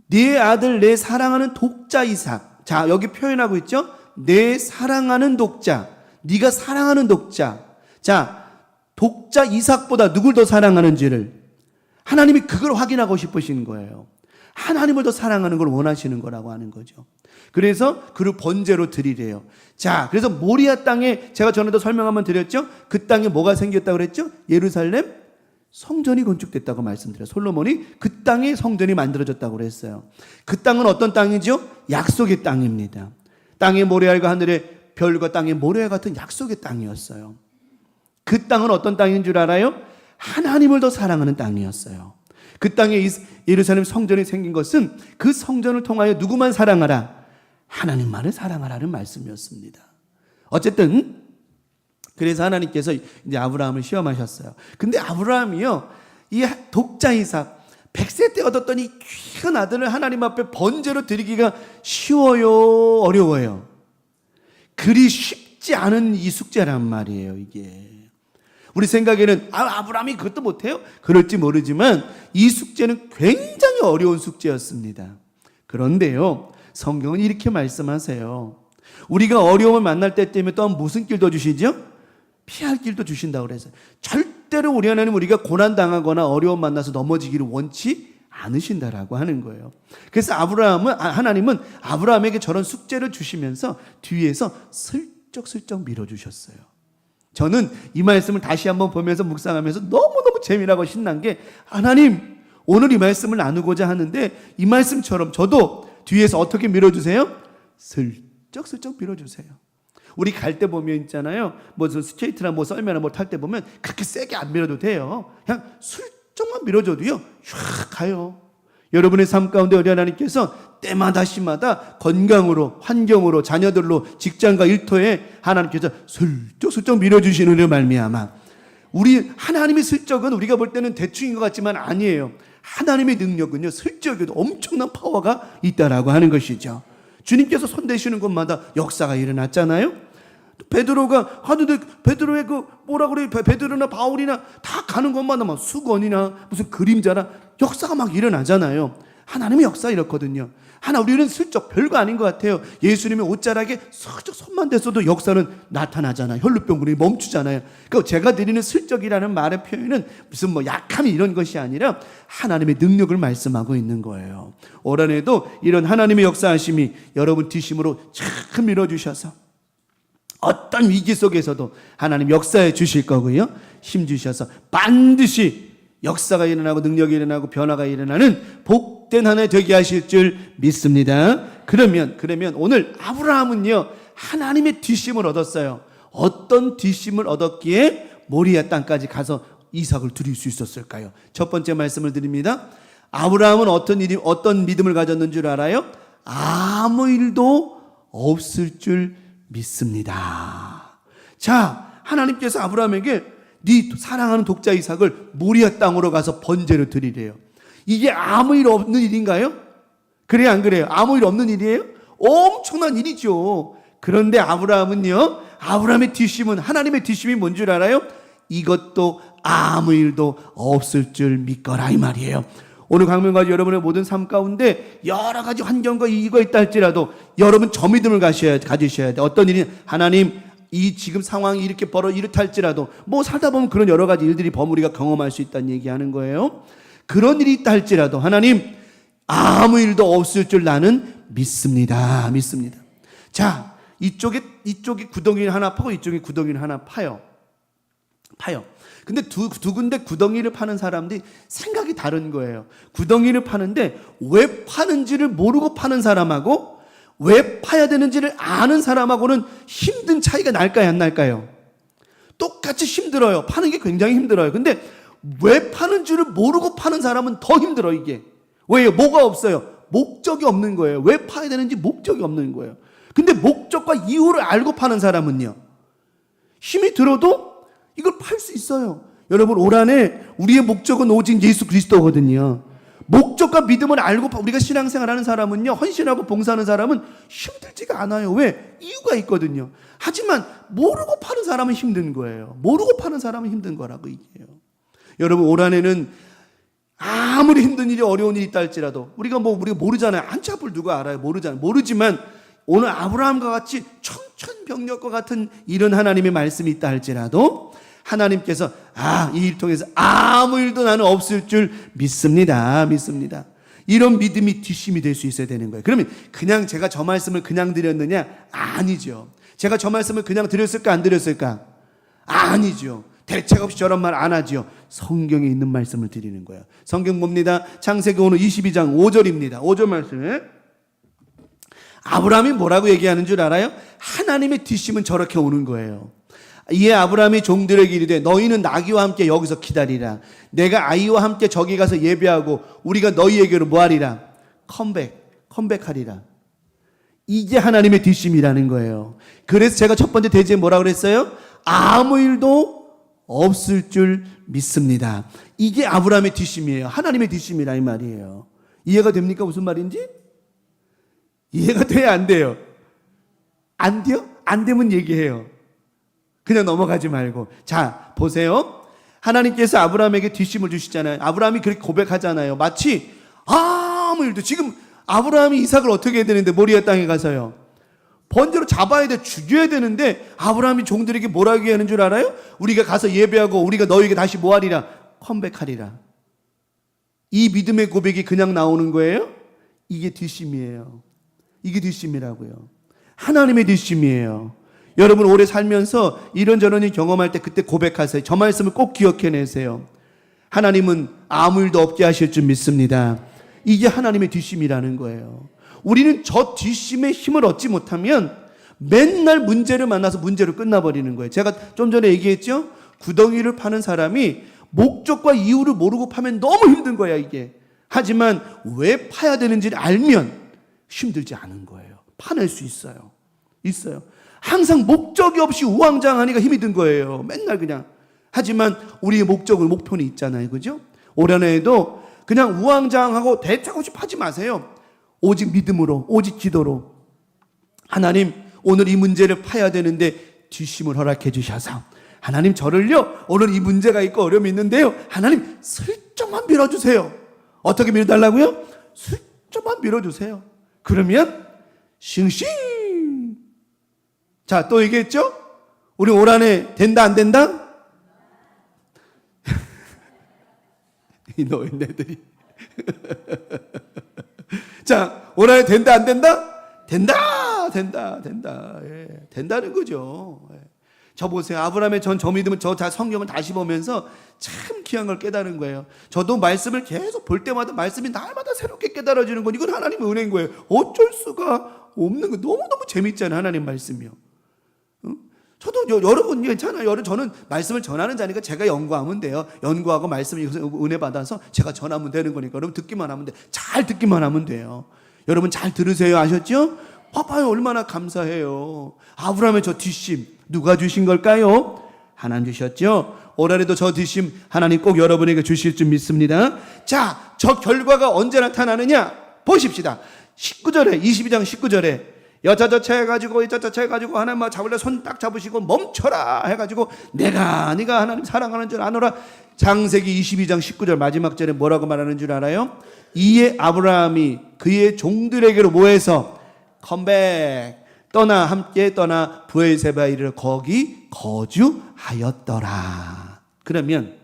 네 아들 내 사랑하는 독자 이삭. 자, 여기 표현하고 있죠. 내 사랑하는 독자. 네가 사랑하는 독자. 자, 독자 이삭보다 누굴 더 사랑하는지를 하나님이 그걸 확인하고 싶으신 거예요. 하나님을 더 사랑하는 걸 원하시는 거라고 하는 거죠. 그래서 그를 번제로 드리래요. 자, 그래서 모리아 땅에 제가 전에도 설명 한번 드렸죠. 그 땅에 뭐가 생겼다고 그랬죠? 예루살렘 성전이 건축됐다고 말씀드려요. 솔로몬이 그 땅에 성전이 만들어졌다고 그랬어요. 그 땅은 어떤 땅이죠? 약속의 땅입니다. 땅의 모래알과 하늘의 별과 땅의 모래알 같은 약속의 땅이었어요. 그 땅은 어떤 땅인 줄 알아요? 하나님을 더 사랑하는 땅이었어요. 그 땅에 예루살렘 성전이 생긴 것은 그 성전을 통하여 누구만 사랑하라? 하나님만을 사랑하라는 말씀이었습니다. 어쨌든 그래서 하나님께서 이제 아브라함을 시험하셨어요. 근데 아브라함이요, 이 독자 이삭 100세 때 얻었던 이 귀한 아들을 하나님 앞에 번제로 드리기가 쉬워요, 어려워요? 그리 쉽지 않은 이 숙제란 말이에요. 이게 우리 생각에는 아브라함이 그것도 못해요? 그럴지 모르지만 이 숙제는 굉장히 어려운 숙제였습니다. 그런데요, 성경은 이렇게 말씀하세요. 우리가 어려움을 만날 때 때문에 또 무슨 길도 주시죠? 피할 길도 주신다고 그래서 절대로 우리 하나님 우리가 고난당하거나 어려움 만나서 넘어지기를 원치 않으신다라고 하는 거예요. 그래서 하나님은 아브라함에게 저런 숙제를 주시면서 뒤에서 슬쩍슬쩍 밀어주셨어요. 저는 이 말씀을 다시 한번 보면서 묵상하면서 너무너무 재미나고 신난 게, 하나님 오늘 이 말씀을 나누고자 하는데 이 말씀처럼 저도 뒤에서 어떻게 밀어주세요? 슬쩍슬쩍 밀어주세요. 우리 갈 때 보면 있잖아요, 뭐 스케이트나 뭐 썰매나 뭐 탈 때 보면 그렇게 세게 안 밀어도 돼요. 그냥 슬쩍만 밀어줘도요 쫙 가요. 여러분의 삶 가운데 우리 하나님께서 때마다 시마다 건강으로, 환경으로, 자녀들로, 직장과 일터에 하나님께서 슬쩍슬쩍 밀어주시는 말미암아 우리 하나님의 슬쩍은 우리가 볼 때는 대충인 것 같지만 아니에요. 하나님의 능력은요 슬쩍에도 엄청난 파워가 있다라고 하는 것이죠. 주님께서 손대시는 곳마다 역사가 일어났잖아요. 베드로가 하는데 베드로의 그 뭐라 그래, 베드로나 바울이나 다 가는 곳마다 막 수건이나 무슨 그림자나 역사가 막 일어나잖아요. 하나님의 역사 이렇거든요. 우리는 슬쩍 별거 아닌 것 같아요. 예수님의 옷자락에 슬쩍 손만 댔어도 역사는 나타나잖아요. 혈루병군이 멈추잖아요. 그러니까 제가 드리는 슬쩍이라는 말의 표현은 무슨 뭐 약함이 이런 것이 아니라 하나님의 능력을 말씀하고 있는 거예요. 올 한해도 이런 하나님의 역사하심이 여러분 뒷심으로 참 밀어주셔서 어떤 위기 속에서도 하나님 역사해 주실 거고요, 힘 주셔서 반드시 역사가 일어나고 능력이 일어나고 변화가 일어나는 복된 한 해 되게 하실 줄 믿습니다. 그러면 오늘 아브라함은요 하나님의 뒷심을 얻었어요. 어떤 뒷심을 얻었기에 모리아 땅까지 가서 이삭을 드릴 수 있었을까요? 첫 번째 말씀을 드립니다. 아브라함은 어떤 믿음을 가졌는 줄 알아요? 아무 일도 없을 줄 믿습니다. 자, 하나님께서 아브라함에게 네 사랑하는 독자 이삭을 모리아 땅으로 가서 번제로 드리래요. 이게 아무 일 없는 일인가요? 그래요, 안 그래요? 아무 일 없는 일이에요? 엄청난 일이죠. 그런데 아브라함의 뒷심은, 하나님의 뒷심이 뭔 줄 알아요? 이것도 아무 일도 없을 줄 믿거라, 이 말이에요. 오늘 강명가지 여러분의 모든 삶 가운데 여러 가지 환경과 이유가 있다 할지라도 여러분 저 믿음을 가지셔야 돼. 어떤 일이, 하나님 이 지금 상황이 이렇게 이렇다 할지라도 뭐 살다 보면 그런 여러 가지 일들이 우리가 경험할 수 있다는 얘기하는 거예요. 그런 일이 있다 할지라도 하나님 아무 일도 없을 줄 나는 믿습니다. 자, 이쪽에 구덩이를 하나 파고 이쪽에 구덩이를 하나 파요. 근데 두 군데 구덩이를 파는 사람들이 생각이 다른 거예요. 구덩이를 파는데 왜 파는지를 모르고 파는 사람하고 왜 파야 되는지를 아는 사람하고는 힘든 차이가 날까요, 안 날까요? 똑같이 힘들어요. 파는 게 굉장히 힘들어요. 근데 왜 파는 줄을 모르고 파는 사람은 더 힘들어, 이게. 왜요? 뭐가 없어요? 목적이 없는 거예요. 왜 파야 되는지 목적이 없는 거예요. 근데 목적과 이유를 알고 파는 사람은요, 힘이 들어도 이걸 팔 수 있어요. 여러분, 올 한해 우리의 목적은 오직 예수 그리스도거든요. 목적과 믿음을 알고 우리가 신앙생활하는 사람은요, 헌신하고 봉사하는 사람은 힘들지가 않아요. 왜? 이유가 있거든요. 하지만 모르고 파는 사람은 힘든 거예요. 모르고 파는 사람은 힘든 거라고 얘기해요. 여러분, 올 한해는 아무리 힘든 일이 어려운 일이 있다 할지라도 우리가 모르잖아요. 한치 앞을 누가 알아요? 모르지만 오늘 아브라함과 같이 청천벽력과 같은 이런 하나님의 말씀이 있다 할지라도 하나님께서 이 일 통해서 아무 일도 나는 없을 줄 믿습니다. 이런 믿음이 뒷심이 될 수 있어야 되는 거예요. 그러면 그냥 제가 저 말씀을 그냥 드렸느냐? 아니죠. 제가 저 말씀을 그냥 드렸을까, 안 드렸을까? 아니죠. 대책 없이 저런 말 안 하죠. 성경에 있는 말씀을 드리는 거예요. 성경 봅니다. 창세기 오늘 22장 5절입니다. 5절 말씀에 아브라함이 뭐라고 얘기하는 줄 알아요? 하나님의 뒷심은 저렇게 오는 거예요. 이에 아브라함이 종들에게 이르되 너희는 나귀와 함께 여기서 기다리라. 내가 아이와 함께 저기 가서 예배하고 우리가 너희에게로 뭐하리라? 컴백하리라. 이게 하나님의 뒷심이라는 거예요. 그래서 제가 첫 번째 대지에 뭐라 그랬어요? 아무 일도 없을 줄 믿습니다. 이게 아브라함의 뒷심이에요. 하나님의 뒷심이라 이 말이에요. 이해가 됩니까? 무슨 말인지? 이해가 돼야 안 돼요? 안 돼요? 안 되면 얘기해요. 그냥 넘어가지 말고. 자, 보세요. 하나님께서 아브라함에게 뒷심을 주시잖아요. 아브라함이 그렇게 고백하잖아요. 마치 아무 일도, 지금 아브라함이 이삭을 어떻게 해야 되는데, 모리아 땅에 가서요, 번제로 잡아야 돼, 죽여야 되는데, 아브라함이 종들에게 뭐라고 하는 줄 알아요? 우리가 가서 예배하고 우리가 너에게 다시 뭐 하리라? 컴백하리라. 이 믿음의 고백이 그냥 나오는 거예요? 이게 뒷심이에요. 이게 뒷심이라고요. 하나님의 뒷심이에요. 여러분 오래 살면서 이런저런 경험할 때 그때 고백하세요. 저 말씀을 꼭 기억해내세요. 하나님은 아무 일도 없게 하실 줄 믿습니다. 이게 하나님의 뒷심이라는 거예요. 우리는 저 뒷심의 힘을 얻지 못하면 맨날 문제를 만나서 문제로 끝나버리는 거예요. 제가 좀 전에 얘기했죠? 구덩이를 파는 사람이 목적과 이유를 모르고 파면 너무 힘든 거야 이게. 하지만 왜 파야 되는지를 알면 힘들지 않은 거예요. 파낼 수 있어요. 있어요. 항상 목적이 없이 우왕좌왕하니까 힘이 든 거예요. 맨날 그냥. 하지만 우리의 목표는 있잖아요. 그죠? 올 한해에도 그냥 우왕좌왕하고 대책 없이 파지 마세요. 오직 믿음으로, 오직 기도로. 하나님, 오늘 이 문제를 파야 되는데 뒷심을 허락해 주셔서, 하나님 저를요, 오늘 이 문제가 있고 어려움이 있는데요, 하나님 슬쩍만 밀어주세요. 어떻게 밀어달라고요? 슬쩍만 밀어주세요. 그러면 싱싱. 자, 또 얘기했죠? 우리 올 한해 된다 안 된다? 이 노인네들이. 자, 올 한해 된다 안 된다? 된다. 예, 된다는 거죠. 예. 저 보세요. 아브라함의 저 믿음은 저 성경을 다시 보면서 참 귀한 걸 깨달은 거예요. 저도 말씀을 계속 볼 때마다 말씀이 날마다 새롭게 깨달아지는 건 이건 하나님의 은혜인 거예요. 어쩔 수가 없는 거. 너무너무 재밌잖아요. 하나님 말씀이요. 저도 여러분 괜찮아요. 저는 말씀을 전하는 자니까 제가 연구하면 돼요. 연구하고 말씀을 은혜 받아서 제가 전하면 되는 거니까 여러분 듣기만 하면 돼. 잘 듣기만 하면 돼요. 여러분 잘 들으세요. 아셨죠? 봐봐요. 얼마나 감사해요. 아브라함의 저 뒷심 누가 주신 걸까요? 하나님 주셨죠? 올 한해도 저 뒷심 하나님 꼭 여러분에게 주실 줄 믿습니다. 자, 저 결과가 언제 나타나느냐 보십시다. 19절에 22장 19절에 여자저차 해가지고 이자저차 해가지고 하나님 잡을래 손 딱 잡으시고 멈춰라 해가지고 네가 하나님 사랑하는 줄 아노라. 창세기 22장 19절 마지막 절에 뭐라고 말하는 줄 알아요? 이에 아브라함이 그의 종들에게로 모여서 컴백 함께 떠나 브엘세바에 이르러 거기 거주하였더라. 그러면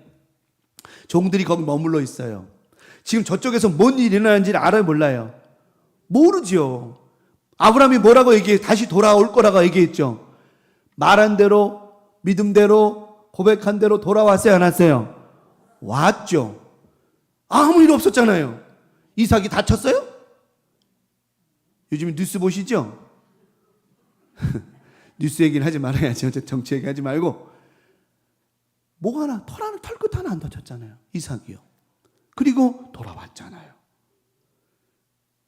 종들이 거기 머물러 있어요. 지금 저쪽에서 뭔 일이 일어나는지를 알아요 몰라요? 모르죠. 아브라함이 뭐라고 다시 돌아올 거라고 얘기했죠. 말한 대로, 믿음대로, 고백한 대로 돌아왔어요, 안 왔어요? 왔죠. 아무 일 없었잖아요. 이삭이 다쳤어요? 요즘 뉴스 보시죠? 뉴스 얘기를 하지 말아야죠. 정치 얘기하지 말고. 털끝 하나 안 다쳤잖아요. 이삭이요. 그리고 돌아왔잖아요.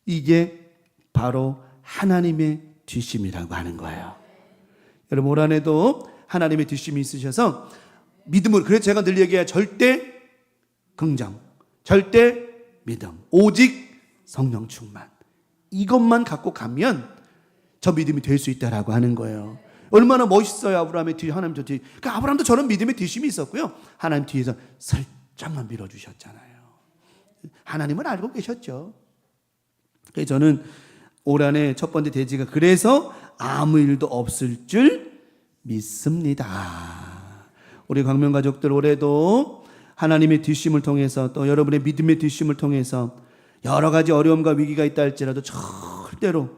이게 바로 하나님의 뒷심이라고 하는 거예요. 여러분 올 한해도 하나님의 뒷심이 있으셔서 믿음으로, 그래서 제가 늘 얘기해요. 절대 긍정, 절대 믿음, 오직 성령 충만. 이것만 갖고 가면 저 믿음이 될 수 있다라고 하는 거예요. 얼마나 멋있어요. 아브라함의 뒤 하나님 저 뒤. 그러니까 아브라함도 저런 믿음의 뒷심이 있었고요. 하나님 뒤에서 살짝만 밀어주셨잖아요. 하나님을 알고 계셨죠. 그래서 저는 올 한해 첫 번째 대지가 그래서 아무 일도 없을 줄 믿습니다. 우리 광명 가족들 올해도 하나님의 뒷심을 통해서 또 여러분의 믿음의 뒷심을 통해서 여러 가지 어려움과 위기가 있다 할지라도 절대로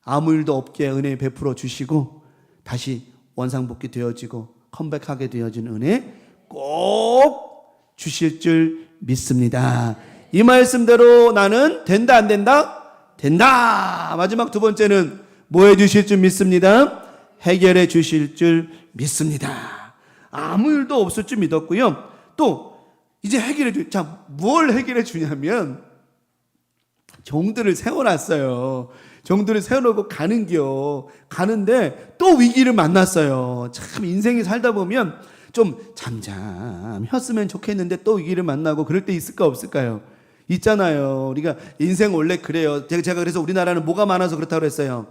아무 일도 없게 은혜 베풀어 주시고 다시 원상복귀 되어지고 컴백하게 되어진 은혜 꼭 주실 줄 믿습니다. 이 말씀대로 나는 된다 안 된다? 된다. 마지막 두 번째는 뭐 해주실 줄 믿습니다. 해결해 주실 줄 믿습니다. 아무 일도 없을 줄 믿었고요. 또 이제 뭘 해결해 주냐면 종들을 세워놨어요. 정도를 세워놓고 가는데 또 위기를 만났어요. 참 인생이 살다 보면 좀 잠잠했으면 좋겠는데 또 위기를 만나고 그럴 때 있을까 없을까요? 있잖아요. 우리가 인생 원래 그래요. 제가 그래서 우리나라는 뭐가 많아서 그렇다고 그랬어요.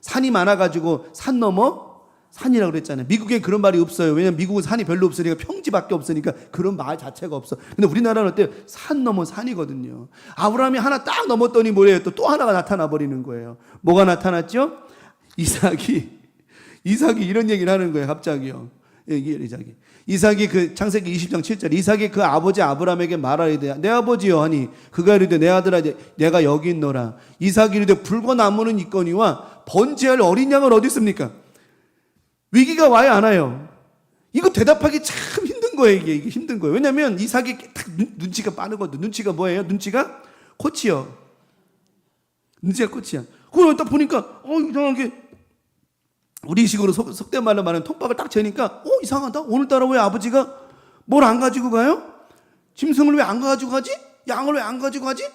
산이 많아가지고 산 넘어 산이라고 그랬잖아요. 미국엔 그런 말이 없어요. 왜냐면 미국은 산이 별로 없으니까 평지밖에 없으니까 그런 말 자체가 없어. 근데 우리나라는 어때요? 산 넘어 산이거든요. 아브라함이 하나 딱 넘었더니 뭐래요? 또 하나가 나타나 버리는 거예요. 뭐가 나타났죠? 이삭이 이런 얘기를 하는 거예요. 갑자기요. 이삭이 그 창세기 20장 7절 이삭이 그 아버지 아브라함에게 말하리되 내 아버지여 하니 그가 이르되 내 아들아 내가 여기 있노라. 이삭이 이르되 불과 나무는 있거니와 번제할 어린 양은 어디 있습니까? 위기가 와야 안 와요. 이거 대답하기 참 힘든 거예요. 이게 힘든 거예요. 왜냐하면 이삭이 딱 눈치가 빠르거든. 눈치가 뭐예요? 눈치가 코치요. 눈치가 코치야. 그걸 딱 보니까 이상하게 우리식으로 속된 말로 말하는 통박을 딱 재니까 이상하다. 오늘따라 왜 아버지가 뭘 안 가지고 가요? 짐승을 왜 안 가지고 가지? 양을 왜 안 가지고 가지?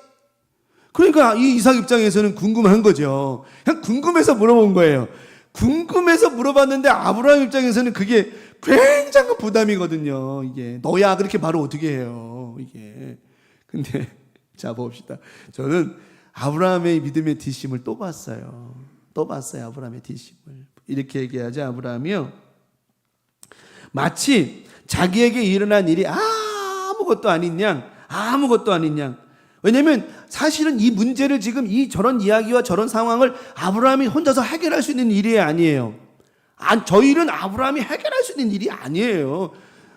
그러니까 이 이삭 입장에서는 궁금한 거죠. 그냥 궁금해서 물어본 거예요. 궁금해서 물어봤는데 아브라함 입장에서는 그게 굉장한 부담이거든요. 이게 너야 그렇게 말을 어떻게 해요? 이게 근데 자 봅시다. 저는 아브라함의 믿음의 뒷심을 또 봤어요. 아브라함의 뒷심을 이렇게 얘기하자. 아브라함이요 마치 자기에게 일어난 일이 아무것도 아닌 양. 왜냐하면 사실은 이 문제를 지금 저런 이야기와 저런 상황을 아브라함이 혼자서 해결할 수 있는 일이 아니에요. 저 일은 아브라함이 해결할 수 있는 일이 아니에요.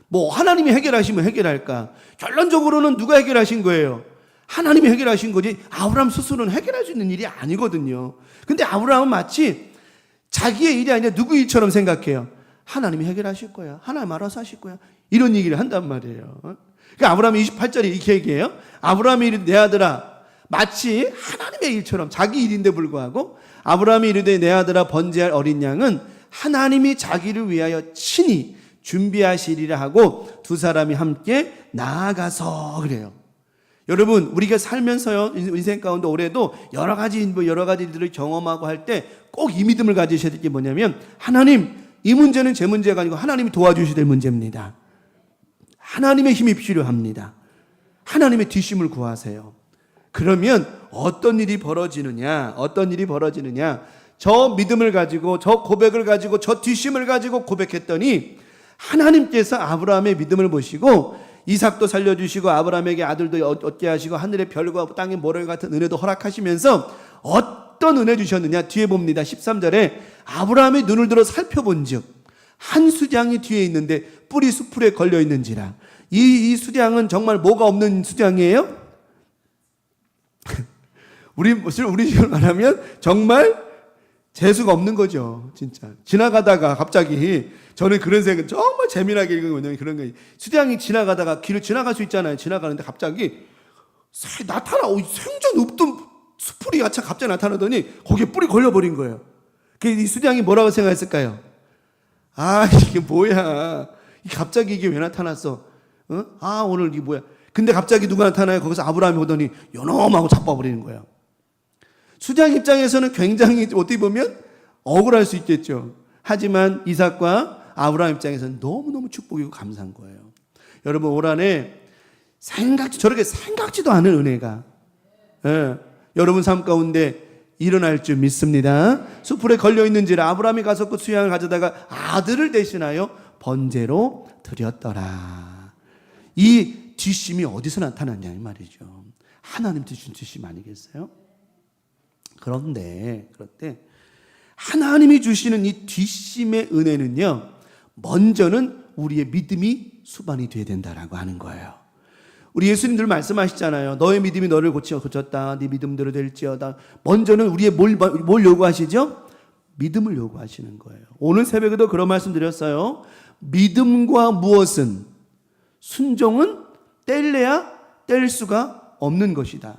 뭐 하나님이 해결하시면 해결할까? 결론적으로는 누가 해결하신 거예요? 하나님이 해결하신 거지 아브라함 스스로는 해결할 수 있는 일이 아니거든요. 근데 아브라함은 마치 자기의 일이 아니라 누구 일처럼 생각해요. 하나님이 해결하실 거야. 하나님 알아서 하실 거야. 이런 얘기를 한단 말이에요. 그러니까 아브라함이 28절에 이렇게 얘기해요. 아브라함이 이르되 내 아들아 마치 하나님의 일처럼 자기 일인데 불구하고 아브라함이 이르되 내 아들아 번제할 어린 양은 하나님이 자기를 위하여 친히 준비하시리라 하고 두 사람이 함께 나아가서 그래요. 여러분 우리가 살면서요 인생 가운데 올해도 여러 가지 일들을 경험하고 할 때 꼭 이 믿음을 가지셔야 될 게 뭐냐면 하나님 이 문제는 제 문제가 아니고 하나님이 도와주셔야 될 문제입니다. 하나님의 힘이 필요합니다. 하나님의 뒷심을 구하세요. 그러면 어떤 일이 벌어지느냐? 저 믿음을 가지고 저 고백을 가지고 저 뒷심을 가지고 고백했더니 하나님께서 아브라함의 믿음을 보시고 이삭도 살려주시고 아브라함에게 아들도 얻게 하시고 하늘의 별과 땅의 모래 같은 은혜도 허락하시면서 어떤 은혜 주셨느냐? 뒤에 봅니다. 13절에 아브라함의 눈을 들어 살펴본 즉 한 수량이 뒤에 있는데 뿔이 수풀에 걸려 있는지라. 이 수량은 정말 뭐가 없는 수량이에요? 우리 식으로 말하면 정말 재수가 없는 거죠. 진짜 지나가다가 갑자기 저는 그런 생각 정말 재미나게 읽은 거냐면 그런 거 수량이 지나가다가 길을 지나갈 수 있잖아요. 지나가는데 갑자기 생전 없던 수풀이 갑자기 나타나더니 거기에 뿔이 걸려버린 거예요. 이 수량이 뭐라고 생각했을까요? 이게 뭐야? 갑자기 이게 왜 나타났어? 오늘 이게 뭐야? 근데 갑자기 누가 나타나요? 거기서 아브라함이 오더니 요놈하고 잡아버리는 거예요. 수장 입장에서는 굉장히 어떻게 보면 억울할 수 있겠죠. 하지만 이삭과 아브라함 입장에서는 너무너무 축복이고 감사한 거예요. 여러분 올 한해 저렇게 생각지도 않은 은혜가 여러분 삶 가운데 일어날 줄 믿습니다. 수풀에 걸려있는지라 아브라함이 가서 그 수양을 가져다가 아들을 대신하여 번제로 드렸더라. 이 뒷심이 어디서 나타났냐 이 말이죠. 하나님 주신 뒷심 아니겠어요? 그런데 하나님이 주시는 이 뒷심의 은혜는요 먼저는 우리의 믿음이 수반이 돼야 된다라고 하는 거예요. 우리 예수님들 말씀하시잖아요. 너의 믿음이 너를 고쳤다. 네 믿음대로 될지어다. 먼저는 우리의 뭘 요구하시죠? 믿음을 요구하시는 거예요. 오늘 새벽에도 그런 말씀 드렸어요. 믿음과 무엇은 순종은 뗄래야 뗄 수가 없는 것이다.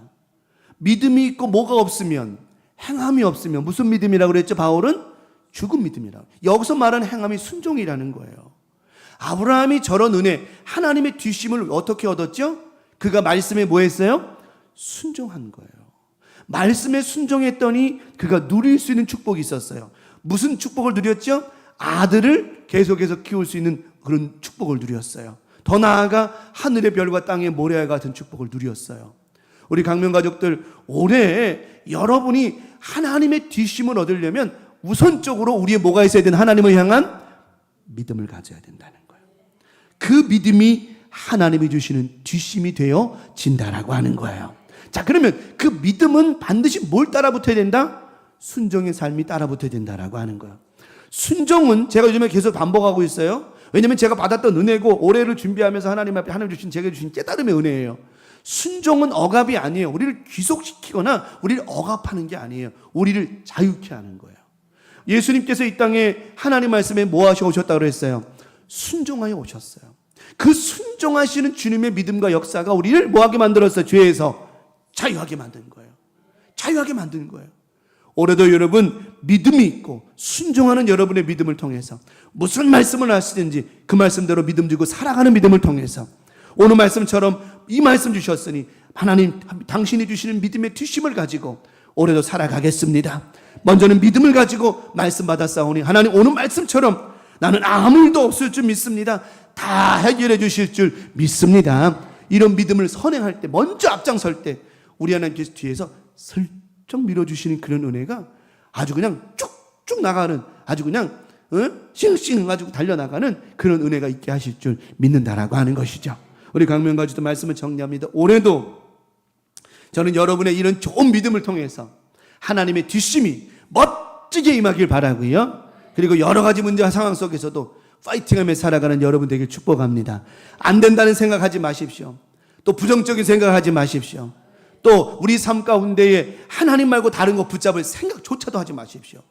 믿음이 있고 뭐가 없으면 행함이 없으면 무슨 믿음이라고 그랬죠? 바울은 죽은 믿음이라고. 여기서 말하는 행함이 순종이라는 거예요. 아브라함이 저런 은혜, 하나님의 뒷심을 어떻게 얻었죠? 그가 말씀에 뭐 했어요? 순종한 거예요. 말씀에 순종했더니 그가 누릴 수 있는 축복이 있었어요. 무슨 축복을 누렸죠? 아들을 계속해서 키울 수 있는 그런 축복을 누렸어요. 더 나아가 하늘의 별과 땅의 모래와 같은 축복을 누렸어요. 우리 강명 가족들, 올해 여러분이 하나님의 뒷심을 얻으려면 우선적으로 우리의 뭐가 있어야 되는, 하나님을 향한 믿음을 가져야 된다는 거예요. 그 믿음이 하나님이 주시는 뒷심이 되어진다라고 하는 거예요. 자, 그러면 그 믿음은 반드시 뭘 따라붙어야 된다? 순종의 삶이 따라붙어야 된다라고 하는 거예요. 순종은 제가 요즘에 계속 반복하고 있어요. 왜냐하면 제가 받았던 은혜고 올해를 준비하면서 하나님 앞에 하나님 주신, 제가 주신 깨달음의 은혜예요. 순종은 억압이 아니에요. 우리를 귀속시키거나 우리를 억압하는 게 아니에요. 우리를 자유케 하는 거예요. 예수님께서 이 땅에 하나님 말씀에 뭐 하시고 오셨다고 그랬어요? 순종하여 오셨어요. 그 순종하시는 주님의 믿음과 역사가 우리를 뭐하게 만들었어요? 죄에서 자유하게 만든 거예요. 자유하게 만든 거예요. 올해도 여러분 믿음이 있고 순종하는 여러분의 믿음을 통해서 무슨 말씀을 하시든지 그 말씀대로 믿음 주고 살아가는 믿음을 통해서 오늘 말씀처럼 이 말씀 주셨으니 하나님 당신이 주시는 믿음의 뒷심을 가지고 올해도 살아가겠습니다. 먼저는 믿음을 가지고 말씀 받았사오니 하나님 오늘 말씀처럼 나는 아무 일도 없을 줄 믿습니다. 다 해결해 주실 줄 믿습니다. 이런 믿음을 선행할 때, 먼저 앞장설 때 우리 하나님께서 뒤에서 슬쩍 밀어주시는 그런 은혜가 아주 그냥 쭉쭉 나가는, 아주 그냥 싱싱 가지고 달려나가는 그런 은혜가 있게 하실 줄 믿는다라고 하는 것이죠. 우리 강명가주도 말씀을 정리합니다. 올해도 저는 여러분의 이런 좋은 믿음을 통해서 하나님의 뒷심이 멋지게 임하길 바라고요. 그리고 여러 가지 문제와 상황 속에서도 파이팅하며 살아가는 여러분 되길 축복합니다. 안 된다는 생각하지 마십시오. 또 부정적인 생각하지 마십시오. 또 우리 삶 가운데에 하나님 말고 다른 거 붙잡을 생각조차도 하지 마십시오.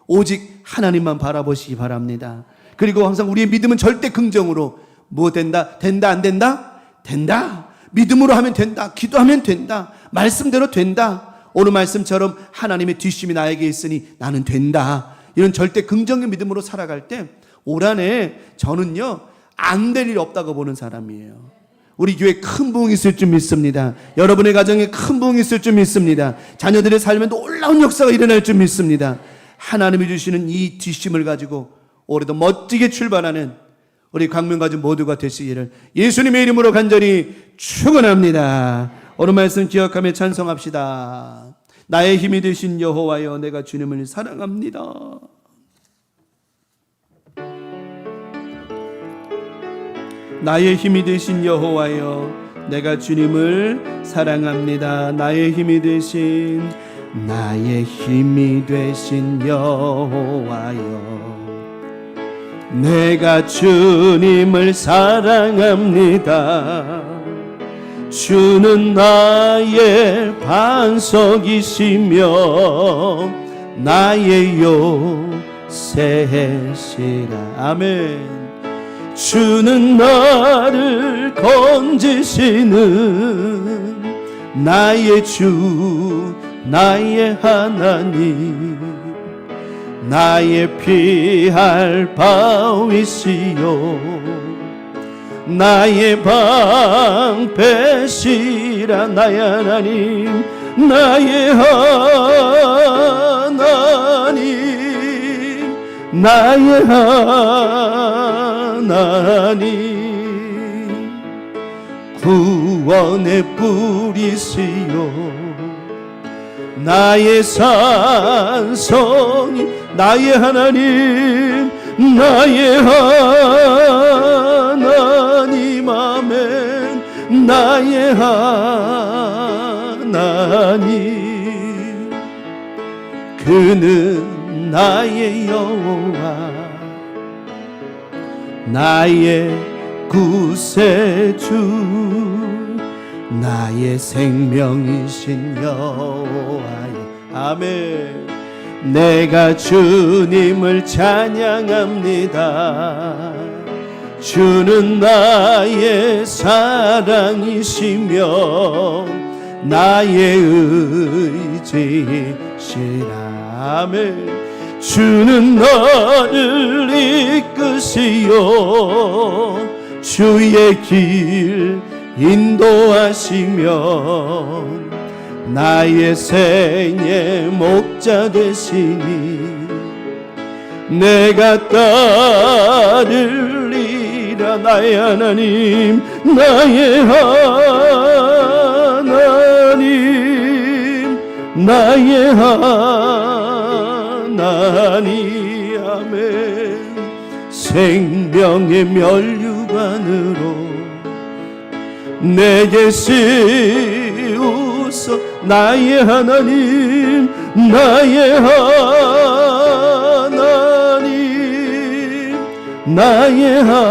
오직 하나님만 바라보시기 바랍니다. 그리고 항상 우리의 믿음은 절대 긍정으로, 뭐 된다? 된다? 안 된다? 된다. 믿음으로 하면 된다. 기도하면 된다. 말씀대로 된다. 오늘 말씀처럼 하나님의 뒷심이 나에게 있으니 나는 된다. 이런 절대 긍정의 믿음으로 살아갈 때 올 한해 저는요 안 될 일 없다고 보는 사람이에요. 우리 교회에 큰 부흥이 있을 줄 믿습니다. 여러분의 가정에 큰 부흥이 있을 줄 믿습니다. 자녀들의 삶에 놀라운 역사가 일어날 줄 믿습니다. 하나님이 주시는 이 뒷심을 가지고 올해도 멋지게 출발하는 우리 강명가족 모두가 되시기를 예수님의 이름으로 간절히 축원합니다. 오늘 말씀 기억하며 찬송합시다. 나의 힘이 되신 여호와여, 내가 주님을 사랑합니다. 나의 힘이 되신 여호와여, 내가 주님을 사랑합니다. 나의 힘이 되신 여호와여, 내가 주님을 사랑합니다. 주는 나의 반석이시며 나의 요새시라. 아멘. 주는 나를 건지시는 나의 주, 나의 하나님, 나의 피할 바위시요 나의 방패시라. 나의 하나님, 나의 하나님, 나의 하나님, 구원의 뿌리시요 나의 산성이, 나의 하나님, 나의 하나님, 아멘. 나의 하나님, 그는 나의 여호와, 나의 구세주, 나의 생명이신 여호와여. 아멘. 내가 주님을 찬양합니다. 주는 나의 사랑이시며 나의 의지시라. 아멘. 주는 나를 이끄시어 주의 길 인도하시며 나의 생의 목자 되시니 내가 따르리라. 나의 하나님, 나의 하나님, 나의 하나님. 아멘. 생명의 면류관으로 내게 씌우소. 나의 하나님, 나의 하나님, 나의 하나님.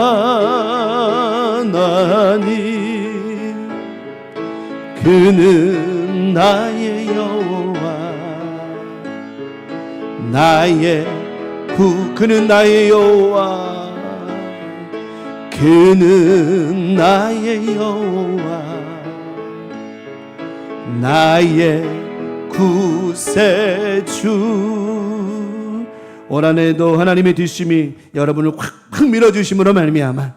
그는 나의 여호와, 그는 나의 여호와, 그는 나의 여호와, 나의 구세주. 올 한해도 하나님의 뒷심이 여러분을 확 밀어주심으로 말미암아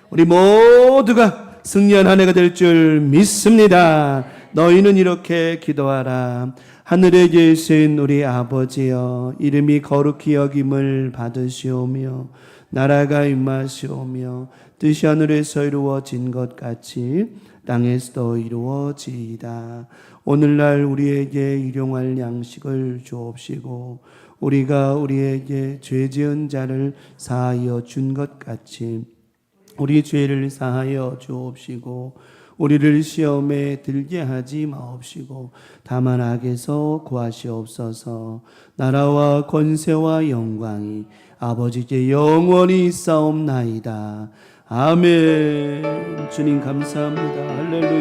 우리 모두가 승리한 한 해가 될 줄 믿습니다. 너희는 이렇게 기도하라. 하늘에 계신 우리 아버지여, 이름이 거룩히 여김을 받으시오며 나라가 임하시오며 뜻이 하늘에서 이루어진 것 같이 땅에서도 이루어지이다. 오늘날 우리에게 일용할 양식을 주옵시고 우리가 우리에게 죄 지은 자를 사하여 준 것 같이 우리 죄를 사하여 주옵시고 우리를 시험에 들게 하지 마옵시고 다만 악에서 구하시옵소서. 나라와 권세와 영광이 아버지께 영원히 있사옵나이다. 아멘. 주님 감사합니다. 할렐루야.